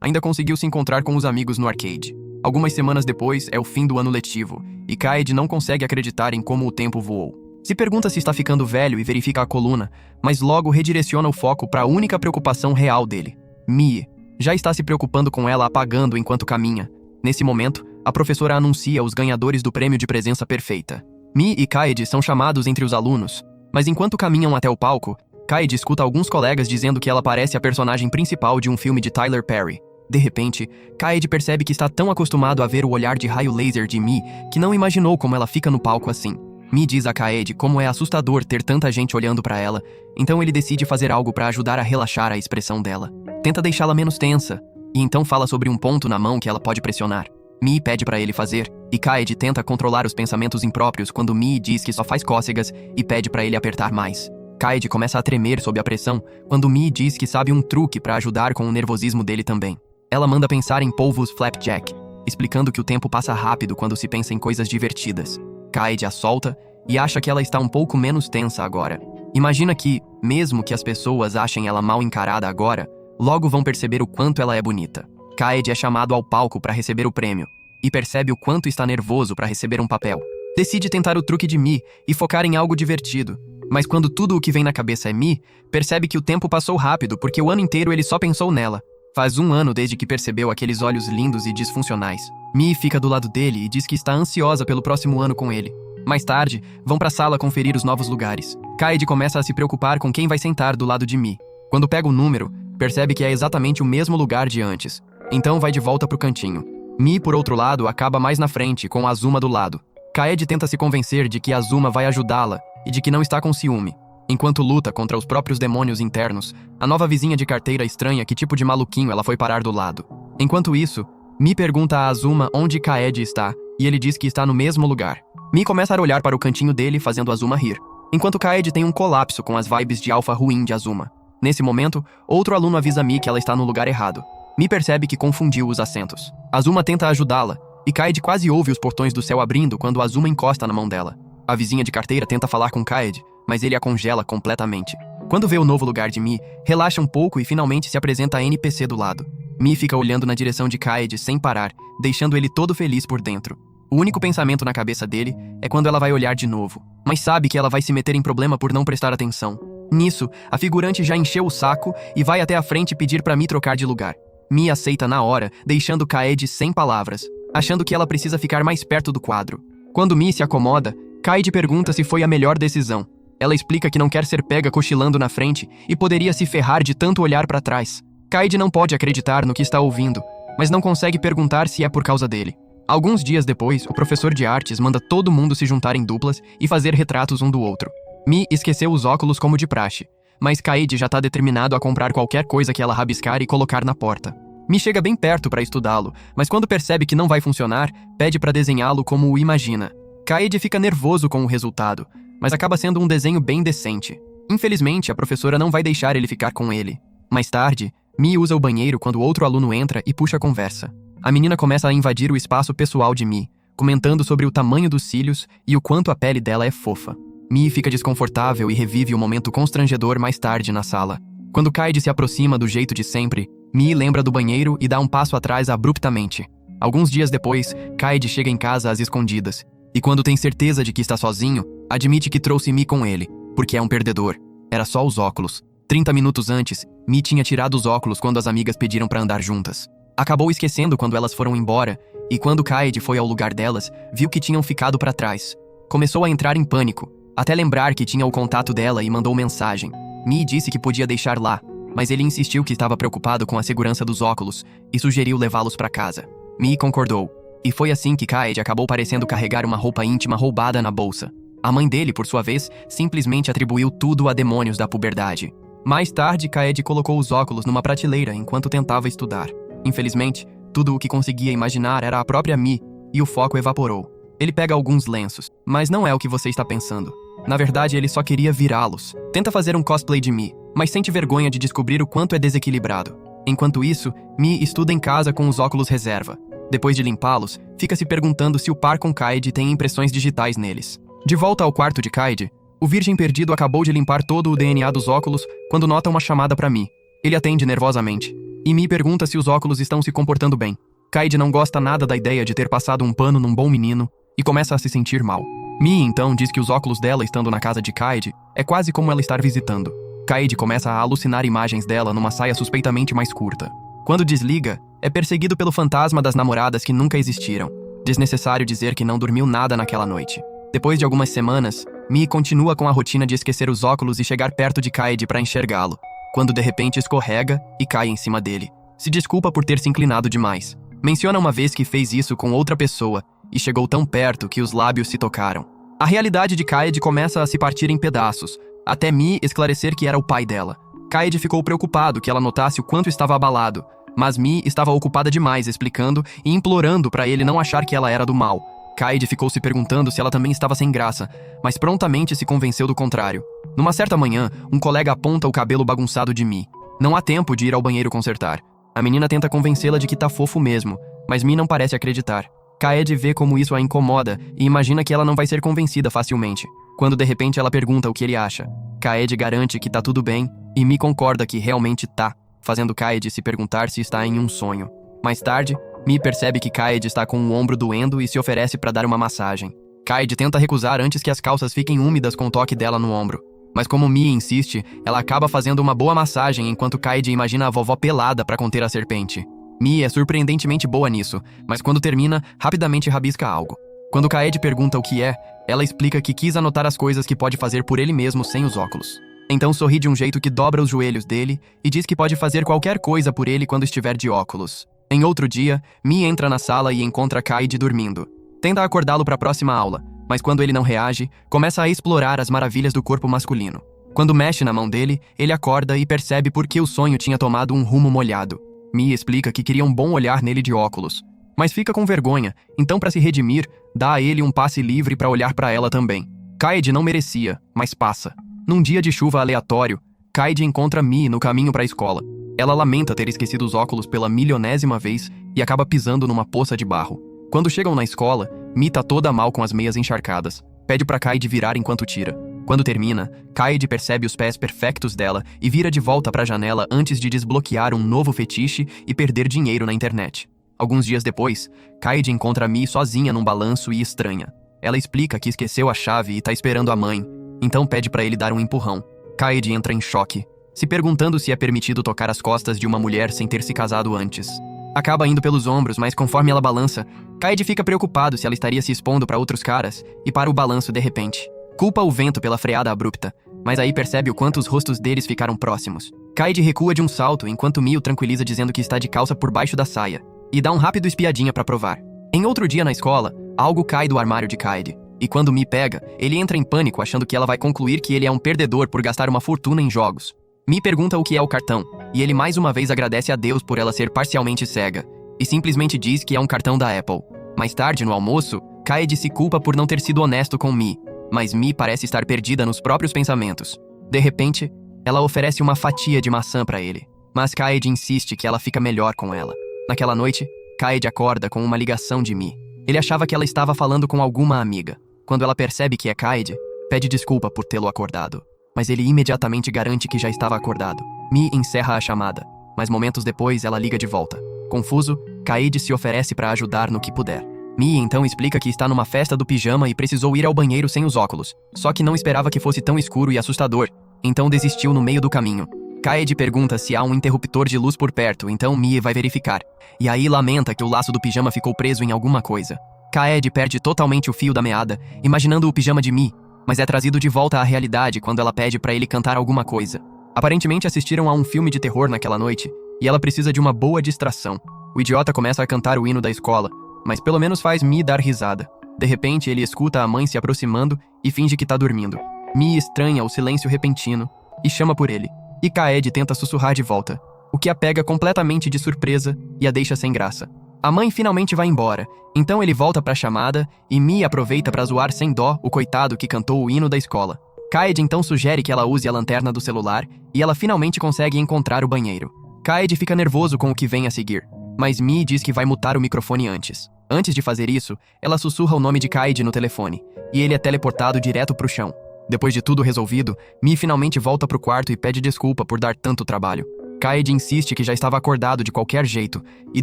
ainda conseguiu se encontrar com os amigos no arcade. Algumas semanas depois, é o fim do ano letivo, e Kaede não consegue acreditar em como o tempo voou. Se pergunta se está ficando velho e verifica a coluna, mas logo redireciona o foco para a única preocupação real dele. Mi já está se preocupando com ela apagando enquanto caminha. Nesse momento, a professora anuncia os ganhadores do prêmio de presença perfeita. Mi e Kaede são chamados entre os alunos, mas enquanto caminham até o palco, Kaede escuta alguns colegas dizendo que ela parece a personagem principal de um filme de Tyler Perry. De repente, Kaede percebe que está tão acostumado a ver o olhar de raio laser de Mi que não imaginou como ela fica no palco assim. Mi diz a Kaede como é assustador ter tanta gente olhando pra ela, então ele decide fazer algo pra ajudar a relaxar a expressão dela. Tenta deixá-la menos tensa, e então fala sobre um ponto na mão que ela pode pressionar. Mi pede pra ele fazer, e Kaede tenta controlar os pensamentos impróprios quando Mi diz que só faz cócegas e pede pra ele apertar mais. Kaede começa a tremer sob a pressão quando Mi diz que sabe um truque pra ajudar com o nervosismo dele também. Ela manda pensar em polvos flapjack, explicando que o tempo passa rápido quando se pensa em coisas divertidas. Kaede a solta e acha que ela está um pouco menos tensa agora. Imagina que, mesmo que as pessoas achem ela mal encarada agora, logo vão perceber o quanto ela é bonita. Kaede é chamado ao palco para receber o prêmio e percebe o quanto está nervoso para receber um papel. Decide tentar o truque de Mi e focar em algo divertido. Mas quando tudo o que vem na cabeça é Mi, percebe que o tempo passou rápido porque o ano inteiro ele só pensou nela. Faz 1 ano desde que percebeu aqueles olhos lindos e disfuncionais. Mi fica do lado dele e diz que está ansiosa pelo próximo ano com ele. Mais tarde, vão pra sala conferir os novos lugares. Kaede começa a se preocupar com quem vai sentar do lado de Mi. Quando pega o número, percebe que é exatamente o mesmo lugar de antes. Então vai de volta pro cantinho. Mi, por outro lado, acaba mais na frente, com Azuma do lado. Kaede tenta se convencer de que Azuma vai ajudá-la e de que não está com ciúme. Enquanto luta contra os próprios demônios internos, a nova vizinha de carteira estranha que tipo de maluquinho ela foi parar do lado. Enquanto isso, Mi pergunta a Azuma onde Kaede está, e ele diz que está no mesmo lugar. Mi começa a olhar para o cantinho dele, fazendo Azuma rir. Enquanto Kaede tem um colapso com as vibes de alfa ruim de Azuma. Nesse momento, outro aluno avisa Mi que ela está no lugar errado. Mi percebe que confundiu os assentos. Azuma tenta ajudá-la, e Kaede quase ouve os portões do céu abrindo quando Azuma encosta na mão dela. A vizinha de carteira tenta falar com Kaede, mas ele a congela completamente. Quando vê o novo lugar de Mi, relaxa um pouco e finalmente se apresenta a NPC do lado. Mi fica olhando na direção de Kaede sem parar, deixando ele todo feliz por dentro. O único pensamento na cabeça dele é quando ela vai olhar de novo, mas sabe que ela vai se meter em problema por não prestar atenção. Nisso, a figurante já encheu o saco e vai até a frente pedir pra Mi trocar de lugar. Mi aceita na hora, deixando Kaede sem palavras, achando que ela precisa ficar mais perto do quadro. Quando Mi se acomoda, Kaede pergunta se foi a melhor decisão. Ela explica que não quer ser pega cochilando na frente e poderia se ferrar de tanto olhar pra trás. Kaede não pode acreditar no que está ouvindo, mas não consegue perguntar se é por causa dele. Alguns dias depois, o professor de artes manda todo mundo se juntar em duplas e fazer retratos um do outro. Mi esqueceu os óculos como de praxe, mas Kaede já tá determinado a comprar qualquer coisa que ela rabiscar e colocar na porta. Mi chega bem perto para estudá-lo, mas quando percebe que não vai funcionar, pede para desenhá-lo como o imagina. Kaede fica nervoso com o resultado, mas acaba sendo um desenho bem decente. Infelizmente, a professora não vai deixar ele ficar com ele. Mais tarde, Mi usa o banheiro quando outro aluno entra e puxa a conversa. A menina começa a invadir o espaço pessoal de Mi, comentando sobre o tamanho dos cílios e o quanto a pele dela é fofa. Mi fica desconfortável e revive o momento constrangedor mais tarde na sala. Quando Kaede se aproxima do jeito de sempre, Mi lembra do banheiro e dá um passo atrás abruptamente. Alguns dias depois, Kaede chega em casa às escondidas, e quando tem certeza de que está sozinho, admite que trouxe Mi com ele, porque é um perdedor. Era só os óculos. 30 minutos antes, Mi tinha tirado os óculos quando as amigas pediram para andar juntas. Acabou esquecendo quando elas foram embora, e quando Kaede foi ao lugar delas, viu que tinham ficado para trás. Começou a entrar em pânico, até lembrar que tinha o contato dela e mandou mensagem. Mi disse que podia deixar lá, mas ele insistiu que estava preocupado com a segurança dos óculos e sugeriu levá-los para casa. Mi concordou, e foi assim que Kaede acabou parecendo carregar uma roupa íntima roubada na bolsa. A mãe dele, por sua vez, simplesmente atribuiu tudo a demônios da puberdade. Mais tarde, Kaede colocou os óculos numa prateleira enquanto tentava estudar. Infelizmente, tudo o que conseguia imaginar era a própria Mi, e o foco evaporou. Ele pega alguns lenços, mas não é o que você está pensando. Na verdade, ele só queria virá-los. Tenta fazer um cosplay de Mi, mas sente vergonha de descobrir o quanto é desequilibrado. Enquanto isso, Mi estuda em casa com os óculos reserva. Depois de limpá-los, fica se perguntando se o par com Kaede tem impressões digitais neles. De volta ao quarto de Kaede, o virgem perdido acabou de limpar todo o DNA dos óculos quando nota uma chamada para Mi. Ele atende nervosamente, e Mi pergunta se os óculos estão se comportando bem. Kaede não gosta nada da ideia de ter passado um pano num bom menino e começa a se sentir mal. Mi, então, diz que os óculos dela estando na casa de Kaede é quase como ela estar visitando. Kaede começa a alucinar imagens dela numa saia suspeitamente mais curta. Quando desliga, é perseguido pelo fantasma das namoradas que nunca existiram. Desnecessário dizer que não dormiu nada naquela noite. Depois de algumas semanas, Mi continua com a rotina de esquecer os óculos e chegar perto de Kaede para enxergá-lo, quando de repente escorrega e cai em cima dele. Se desculpa por ter se inclinado demais. Menciona uma vez que fez isso com outra pessoa e chegou tão perto que os lábios se tocaram. A realidade de Kaede começa a se partir em pedaços, até Mi esclarecer que era o pai dela. Kaede ficou preocupado que ela notasse o quanto estava abalado, mas Mi estava ocupada demais explicando e implorando para ele não achar que ela era do mal. Kaede ficou se perguntando se ela também estava sem graça, mas prontamente se convenceu do contrário. Numa certa manhã, um colega aponta o cabelo bagunçado de Mi. Não há tempo de ir ao banheiro consertar. A menina tenta convencê-la de que tá fofo mesmo, mas Mi não parece acreditar. Kaede vê como isso a incomoda e imagina que ela não vai ser convencida facilmente, quando de repente ela pergunta o que ele acha. Kaede garante que tá tudo bem e Mi concorda que realmente tá, fazendo Kaede se perguntar se está em um sonho. Mais tarde, Mi percebe que Kaede está com o ombro doendo e se oferece para dar uma massagem. Kaede tenta recusar antes que as calças fiquem úmidas com o toque dela no ombro. Mas como Mi insiste, ela acaba fazendo uma boa massagem enquanto Kaede imagina a vovó pelada para conter a serpente. Mi é surpreendentemente boa nisso, mas quando termina, rapidamente rabisca algo. Quando Kaede pergunta o que é, ela explica que quis anotar as coisas que pode fazer por ele mesmo sem os óculos. Então sorri de um jeito que dobra os joelhos dele e diz que pode fazer qualquer coisa por ele quando estiver de óculos. Em outro dia, Mi entra na sala e encontra Kaede dormindo. Tenta acordá-lo para a próxima aula, mas quando ele não reage, começa a explorar as maravilhas do corpo masculino. Quando mexe na mão dele, ele acorda e percebe por que o sonho tinha tomado um rumo molhado. Mi explica que queria um bom olhar nele de óculos, mas fica com vergonha, então para se redimir, dá a ele um passe livre para olhar para ela também. Kaede não merecia, mas passa. Num dia de chuva aleatório, Kaede encontra Mi no caminho para a escola. Ela lamenta ter esquecido os óculos pela milionésima vez e acaba pisando numa poça de barro. Quando chegam na escola, Mi tá toda mal com as meias encharcadas. Pede pra Kaede virar enquanto tira. Quando termina, Kaede percebe os pés perfeitos dela e vira de volta pra janela antes de desbloquear um novo fetiche e perder dinheiro na internet. Alguns dias depois, Kaede encontra Mi sozinha num balanço e estranha. Ela explica que esqueceu a chave e tá esperando a mãe, então pede pra ele dar um empurrão. Kaede entra em choque, se perguntando se é permitido tocar as costas de uma mulher sem ter se casado antes. Acaba indo pelos ombros, mas conforme ela balança, Kaede fica preocupado se ela estaria se expondo pra outros caras e para o balanço de repente. Culpa o vento pela freada abrupta, mas aí percebe o quanto os rostos deles ficaram próximos. Kaede recua de um salto enquanto Mi o tranquiliza dizendo que está de calça por baixo da saia e dá um rápido espiadinha pra provar. Em outro dia na escola, algo cai do armário de Kaede, e quando Mi pega, ele entra em pânico achando que ela vai concluir que ele é um perdedor por gastar uma fortuna em jogos. Mi pergunta o que é o cartão, e ele mais uma vez agradece a Deus por ela ser parcialmente cega, e simplesmente diz que é um cartão da Apple. Mais tarde, no almoço, Kaede se culpa por não ter sido honesto com Mi, mas Mi parece estar perdida nos próprios pensamentos. De repente, ela oferece uma fatia de maçã pra ele, mas Kaede insiste que ela fica melhor com ela. Naquela noite, Kaede acorda com uma ligação de Mi. Ele achava que ela estava falando com alguma amiga. Quando ela percebe que é Kaede, pede desculpa por tê-lo acordado, mas ele imediatamente garante que já estava acordado. Mi encerra a chamada, mas momentos depois ela liga de volta. Confuso, Kaede se oferece para ajudar no que puder. Mi então explica que está numa festa do pijama e precisou ir ao banheiro sem os óculos, só que não esperava que fosse tão escuro e assustador, então desistiu no meio do caminho. Kaede pergunta se há um interruptor de luz por perto, então Mi vai verificar. E aí lamenta que o laço do pijama ficou preso em alguma coisa. Kaede perde totalmente o fio da meada, imaginando o pijama de Mi, mas é trazido de volta à realidade quando ela pede pra ele cantar alguma coisa. Aparentemente assistiram a um filme de terror naquela noite, e ela precisa de uma boa distração. O idiota começa a cantar o hino da escola, mas pelo menos faz Mi dar risada. De repente, ele escuta a mãe se aproximando e finge que tá dormindo. Mi estranha o silêncio repentino e chama por ele. E Kaede tenta sussurrar de volta, o que a pega completamente de surpresa e a deixa sem graça. A mãe finalmente vai embora, então ele volta pra chamada e Mi aproveita pra zoar sem dó o coitado que cantou o hino da escola. Kaede então sugere que ela use a lanterna do celular e ela finalmente consegue encontrar o banheiro. Kaede fica nervoso com o que vem a seguir, mas Mi diz que vai mutar o microfone antes. Antes de fazer isso, ela sussurra o nome de Kaede no telefone, e ele é teleportado direto pro chão. Depois de tudo resolvido, Mi finalmente volta pro quarto e pede desculpa por dar tanto trabalho. Kaede insiste que já estava acordado de qualquer jeito e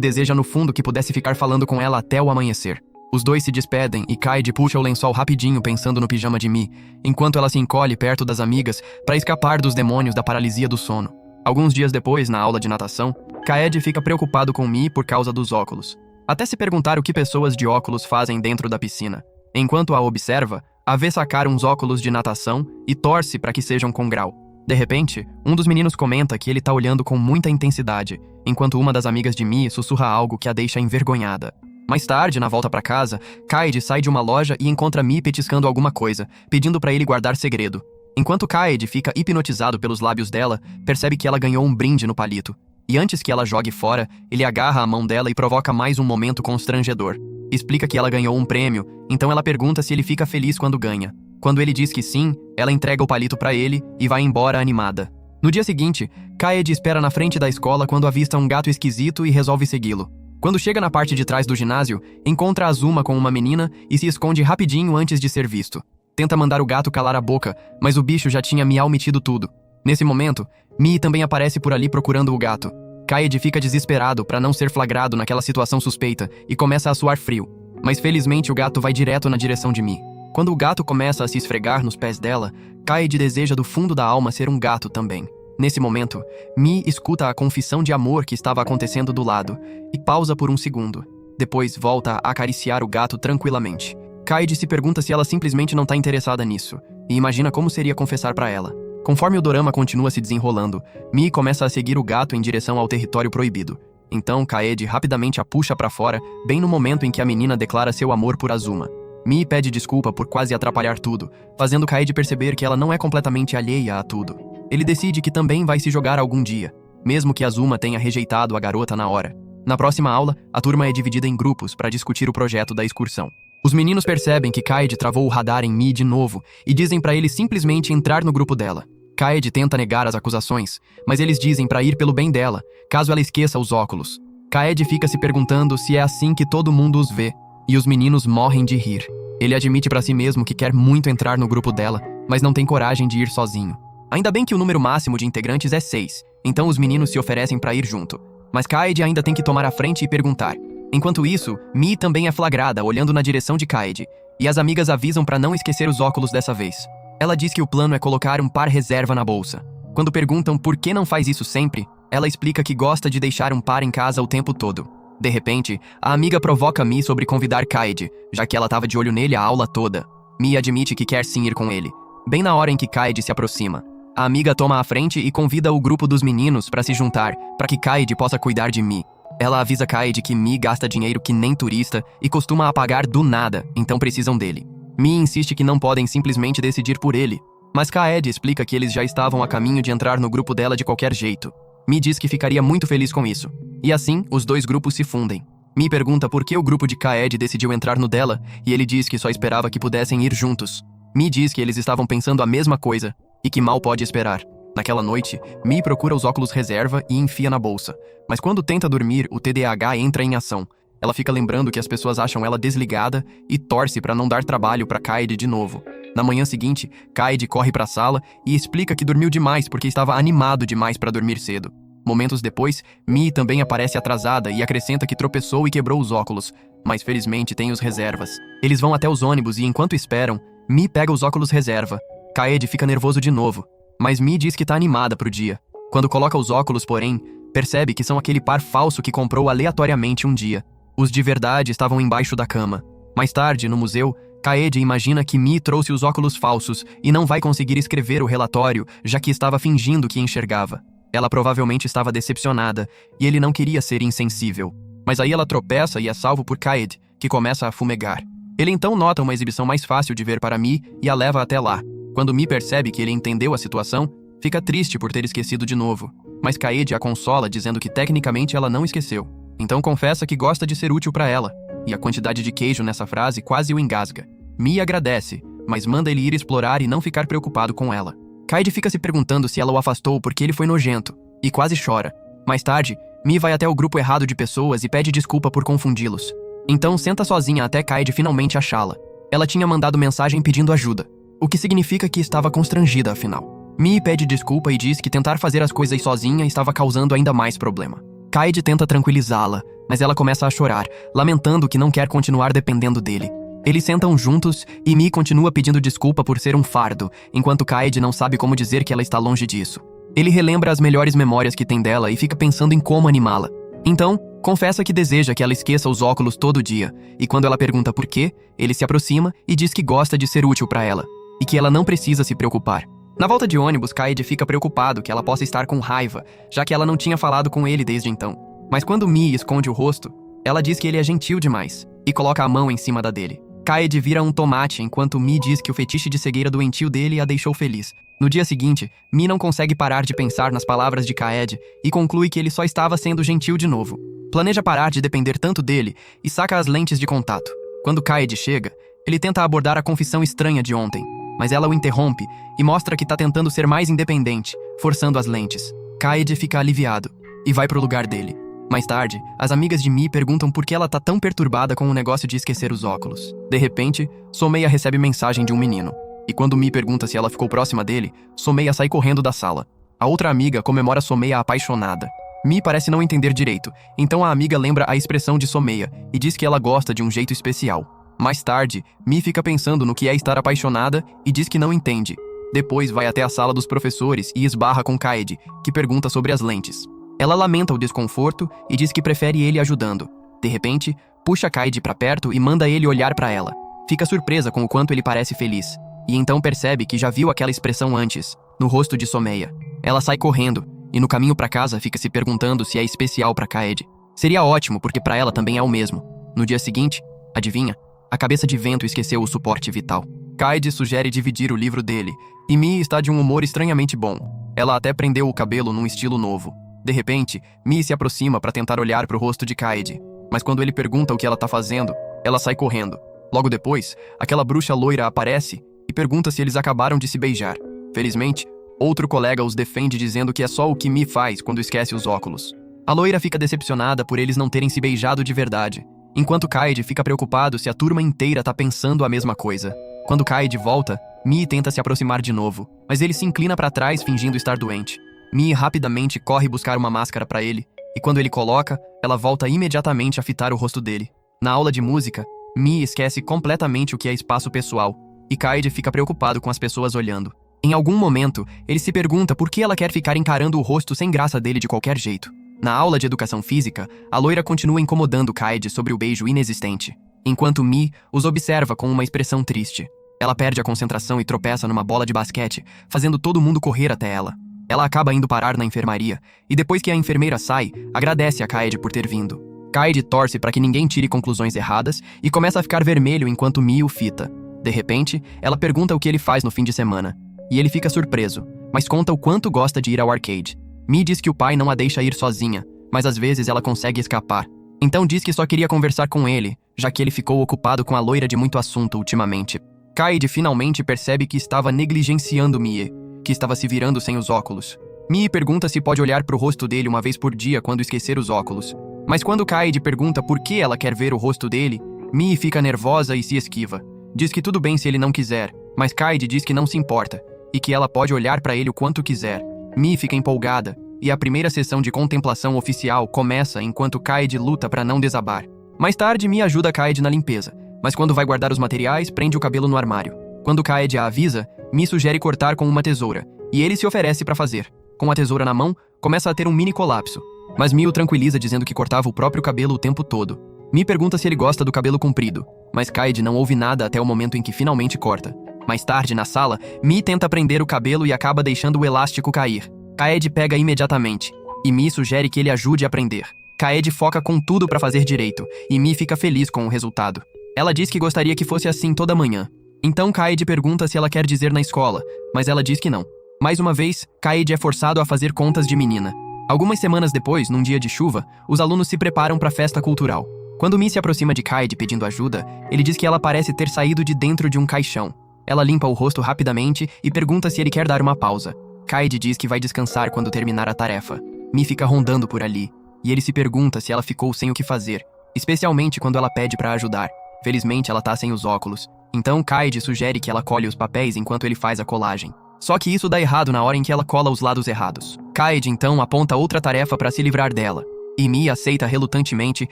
deseja no fundo que pudesse ficar falando com ela até o amanhecer. Os dois se despedem e Kaede puxa o lençol rapidinho pensando no pijama de Mi, enquanto ela se encolhe perto das amigas para escapar dos demônios da paralisia do sono. Alguns dias depois, na aula de natação, Kaede fica preocupado com Mi por causa dos óculos, até se perguntar o que pessoas de óculos fazem dentro da piscina. Enquanto a observa, a vê sacar uns óculos de natação e torce para que sejam com grau. De repente, um dos meninos comenta que ele tá olhando com muita intensidade, enquanto uma das amigas de Mi sussurra algo que a deixa envergonhada. Mais tarde, na volta pra casa, Kaede sai de uma loja e encontra Mi petiscando alguma coisa, pedindo pra ele guardar segredo. Enquanto Kaede fica hipnotizado pelos lábios dela, percebe que ela ganhou um brinde no palito. E antes que ela jogue fora, ele agarra a mão dela e provoca mais um momento constrangedor. Explica que ela ganhou um prêmio, então ela pergunta se ele fica feliz quando ganha. Quando ele diz que sim, ela entrega o palito pra ele e vai embora animada. No dia seguinte, Kaede espera na frente da escola quando avista um gato esquisito e resolve segui-lo. Quando chega na parte de trás do ginásio, encontra Azuma com uma menina e se esconde rapidinho antes de ser visto. Tenta mandar o gato calar a boca, mas o bicho já tinha miau metido tudo. Nesse momento, Mi também aparece por ali procurando o gato. Kaede fica desesperado para não ser flagrado naquela situação suspeita e começa a suar frio. Mas felizmente o gato vai direto na direção de Mi. Quando o gato começa a se esfregar nos pés dela, Kaede deseja do fundo da alma ser um gato também. Nesse momento, Mi escuta a confissão de amor que estava acontecendo do lado e pausa por um segundo. Depois volta a acariciar o gato tranquilamente. Kaede se pergunta se ela simplesmente não está interessada nisso e imagina como seria confessar para ela. Conforme o dorama continua se desenrolando, Mi começa a seguir o gato em direção ao território proibido. Então, Kaede rapidamente a puxa para fora, bem no momento em que a menina declara seu amor por Azuma. Mi pede desculpa por quase atrapalhar tudo, fazendo Kaede perceber que ela não é completamente alheia a tudo. Ele decide que também vai se jogar algum dia, mesmo que Azuma tenha rejeitado a garota na hora. Na próxima aula, a turma é dividida em grupos para discutir o projeto da excursão. Os meninos percebem que Kaede travou o radar em Mi de novo e dizem para ele simplesmente entrar no grupo dela. Kaede tenta negar as acusações, mas eles dizem para ir pelo bem dela, caso ela esqueça os óculos. Kaede fica se perguntando se é assim que todo mundo os vê, e os meninos morrem de rir. Ele admite para si mesmo que quer muito entrar no grupo dela, mas não tem coragem de ir sozinho. Ainda bem que o número máximo de integrantes é 6, então os meninos se oferecem para ir junto. Mas Kaede ainda tem que tomar a frente e perguntar: Enquanto isso, Mi também é flagrada olhando na direção de Kaede, e as amigas avisam para não esquecer os óculos dessa vez. Ela diz que o plano é colocar um par reserva na bolsa. Quando perguntam por que não faz isso sempre, ela explica que gosta de deixar um par em casa o tempo todo. De repente, a amiga provoca Mi sobre convidar Kaede, já que ela estava de olho nele a aula toda. Mi admite que quer sim ir com ele. Bem na hora em que Kaede se aproxima, a amiga toma a frente e convida o grupo dos meninos para se juntar, para que Kaede possa cuidar de Mi. Ela avisa Kaede que Mi gasta dinheiro que nem turista e costuma apagar do nada, então precisam dele. Mi insiste que não podem simplesmente decidir por ele, mas Kaede explica que eles já estavam a caminho de entrar no grupo dela de qualquer jeito. Mi diz que ficaria muito feliz com isso. E assim, os dois grupos se fundem. Mi pergunta por que o grupo de Kaede decidiu entrar no dela, e ele diz que só esperava que pudessem ir juntos. Mi diz que eles estavam pensando a mesma coisa, e que mal pode esperar. Naquela noite, Mi procura os óculos reserva e enfia na bolsa. Mas quando tenta dormir, o TDAH entra em ação. Ela fica lembrando que as pessoas acham ela desligada e torce para não dar trabalho para Kaede de novo. Na manhã seguinte, Kaede corre para a sala e explica que dormiu demais porque estava animado demais para dormir cedo. Momentos depois, Mi também aparece atrasada e acrescenta que tropeçou e quebrou os óculos, mas felizmente tem os reservas. Eles vão até os ônibus e enquanto esperam, Mi pega os óculos reserva. Kaede fica nervoso de novo, mas Mi diz que tá animada pro dia. Quando coloca os óculos, porém, percebe que são aquele par falso que comprou aleatoriamente um dia. Os de verdade estavam embaixo da cama. Mais tarde, no museu, Kaede imagina que Mi trouxe os óculos falsos e não vai conseguir escrever o relatório, já que estava fingindo que enxergava. Ela provavelmente estava decepcionada, e ele não queria ser insensível. Mas aí ela tropeça e é salvo por Kaede, que começa a fumegar. Ele então nota uma exibição mais fácil de ver para Mi e a leva até lá. Quando Mi percebe que ele entendeu a situação, fica triste por ter esquecido de novo. Mas Kaede a consola dizendo que tecnicamente ela não esqueceu. Então confessa que gosta de ser útil para ela, e a quantidade de queijo nessa frase quase o engasga. Mi agradece, mas manda ele ir explorar e não ficar preocupado com ela. Kaede fica se perguntando se ela o afastou porque ele foi nojento, e quase chora. Mais tarde, Mi vai até o grupo errado de pessoas e pede desculpa por confundi-los. Então senta sozinha até Kaede finalmente achá-la. Ela tinha mandado mensagem pedindo ajuda, o que significa que estava constrangida afinal. Mi pede desculpa e diz que tentar fazer as coisas sozinha estava causando ainda mais problema. Kaede tenta tranquilizá-la, mas ela começa a chorar, lamentando que não quer continuar dependendo dele. Eles sentam juntos e Mi continua pedindo desculpa por ser um fardo, enquanto Kaede não sabe como dizer que ela está longe disso. Ele relembra as melhores memórias que tem dela e fica pensando em como animá-la. Então, confessa que deseja que ela esqueça os óculos todo dia, e quando ela pergunta por quê, ele se aproxima e diz que gosta de ser útil para ela, e que ela não precisa se preocupar. Na volta de ônibus, Kaede fica preocupado que ela possa estar com raiva, já que ela não tinha falado com ele desde então. Mas quando Mi esconde o rosto, ela diz que ele é gentil demais, e coloca a mão em cima da dele. Kaede vira um tomate enquanto Mi diz que o fetiche de cegueira doentio dele a deixou feliz. No dia seguinte, Mi não consegue parar de pensar nas palavras de Kaede e conclui que ele só estava sendo gentil de novo. Planeja parar de depender tanto dele e saca as lentes de contato. Quando Kaede chega, ele tenta abordar a confissão estranha de ontem, mas ela o interrompe e mostra que tá tentando ser mais independente, forçando as lentes. Kaede fica aliviado e vai pro lugar dele. Mais tarde, as amigas de Mi perguntam por que ela tá tão perturbada com o negócio de esquecer os óculos. De repente, Someia recebe mensagem de um menino. E quando Mi pergunta se ela ficou próxima dele, Someia sai correndo da sala. A outra amiga comemora Someia apaixonada. Mi parece não entender direito, então a amiga lembra a expressão de Someia e diz que ela gosta de um jeito especial. Mais tarde, Mi fica pensando no que é estar apaixonada e diz que não entende. Depois vai até a sala dos professores e esbarra com Kaede, que pergunta sobre as lentes. Ela lamenta o desconforto e diz que prefere ele ajudando. De repente, puxa Kaede pra perto e manda ele olhar pra ela. Fica surpresa com o quanto ele parece feliz, e então percebe que já viu aquela expressão antes, no rosto de Someia. Ela sai correndo, e no caminho pra casa fica se perguntando se é especial pra Kaede. Seria ótimo, porque pra ela também é o mesmo. No dia seguinte, adivinha? A cabeça de vento esqueceu o suporte vital. Kaede sugere dividir o livro dele, e Mi está de um humor estranhamente bom. Ela até prendeu o cabelo num estilo novo. De repente, Mi se aproxima para tentar olhar para o rosto de Kaede, mas quando ele pergunta o que ela tá fazendo, ela sai correndo. Logo depois, aquela bruxa loira aparece e pergunta se eles acabaram de se beijar. Felizmente, outro colega os defende dizendo que é só o que Mi faz quando esquece os óculos. A loira fica decepcionada por eles não terem se beijado de verdade, enquanto Kaede fica preocupado se a turma inteira tá pensando a mesma coisa. Quando Kaede volta, Mi tenta se aproximar de novo, mas ele se inclina para trás fingindo estar doente. Mi rapidamente corre buscar uma máscara para ele e quando ele coloca, ela volta imediatamente a fitar o rosto dele. Na aula de música, Mi esquece completamente o que é espaço pessoal, e Kaede fica preocupado com as pessoas olhando. Em algum momento, ele se pergunta por que ela quer ficar encarando o rosto sem graça dele de qualquer jeito. Na aula de educação física, a loira continua incomodando Kaede sobre o beijo inexistente, enquanto Mi os observa com uma expressão triste. Ela perde a concentração e tropeça numa bola de basquete, fazendo todo mundo correr até ela. Ela acaba indo parar na enfermaria, e depois que a enfermeira sai, agradece a Kaede por ter vindo. Kaede torce para que ninguém tire conclusões erradas e começa a ficar vermelho enquanto Mi o fita. De repente, ela pergunta o que ele faz no fim de semana, e ele fica surpreso, mas conta o quanto gosta de ir ao arcade. Mi diz que o pai não a deixa ir sozinha, mas às vezes ela consegue escapar. Então diz que só queria conversar com ele, já que ele ficou ocupado com a loira de muito assunto ultimamente. Kaede finalmente percebe que estava negligenciando Mie, que estava se virando sem os óculos. Mie pergunta se pode olhar para o rosto dele uma vez por dia quando esquecer os óculos. Mas quando Kaede pergunta por que ela quer ver o rosto dele, Mie fica nervosa e se esquiva. Diz que tudo bem se ele não quiser, mas Kaede diz que não se importa, e que ela pode olhar para ele o quanto quiser. Mie fica empolgada, e a primeira sessão de contemplação oficial começa enquanto Kaede luta para não desabar. Mais tarde, Mie ajuda Kaede na limpeza, mas quando vai guardar os materiais, prende o cabelo no armário. Quando Kaede a avisa, Mie sugere cortar com uma tesoura, e ele se oferece para fazer. Com a tesoura na mão, começa a ter um mini colapso, mas Mie o tranquiliza dizendo que cortava o próprio cabelo o tempo todo. Mie pergunta se ele gosta do cabelo comprido, mas Kaede não ouve nada até o momento em que finalmente corta. Mais tarde, na sala, Mie tenta prender o cabelo e acaba deixando o elástico cair. Kaede pega imediatamente, e Mie sugere que ele ajude a prender. Kaede foca com tudo para fazer direito, e Mie fica feliz com o resultado. Ela diz que gostaria que fosse assim toda manhã. Então Kaede pergunta se ela quer dizer na escola, mas ela diz que não. Mais uma vez, Kaede é forçado a fazer contas de menina. Algumas semanas depois, num dia de chuva, os alunos se preparam para a festa cultural. Quando Mie se aproxima de Kaede pedindo ajuda, ele diz que ela parece ter saído de dentro de um caixão. Ela limpa o rosto rapidamente e pergunta se ele quer dar uma pausa. Kaede diz que vai descansar quando terminar a tarefa. Mie fica rondando por ali, e ele se pergunta se ela ficou sem o que fazer, especialmente quando ela pede para ajudar. Felizmente ela tá sem os óculos, então Kaede sugere que ela colhe os papéis enquanto ele faz a colagem. Só que isso dá errado na hora em que ela cola os lados errados. Kaede então aponta outra tarefa para se livrar dela, e Mie aceita relutantemente,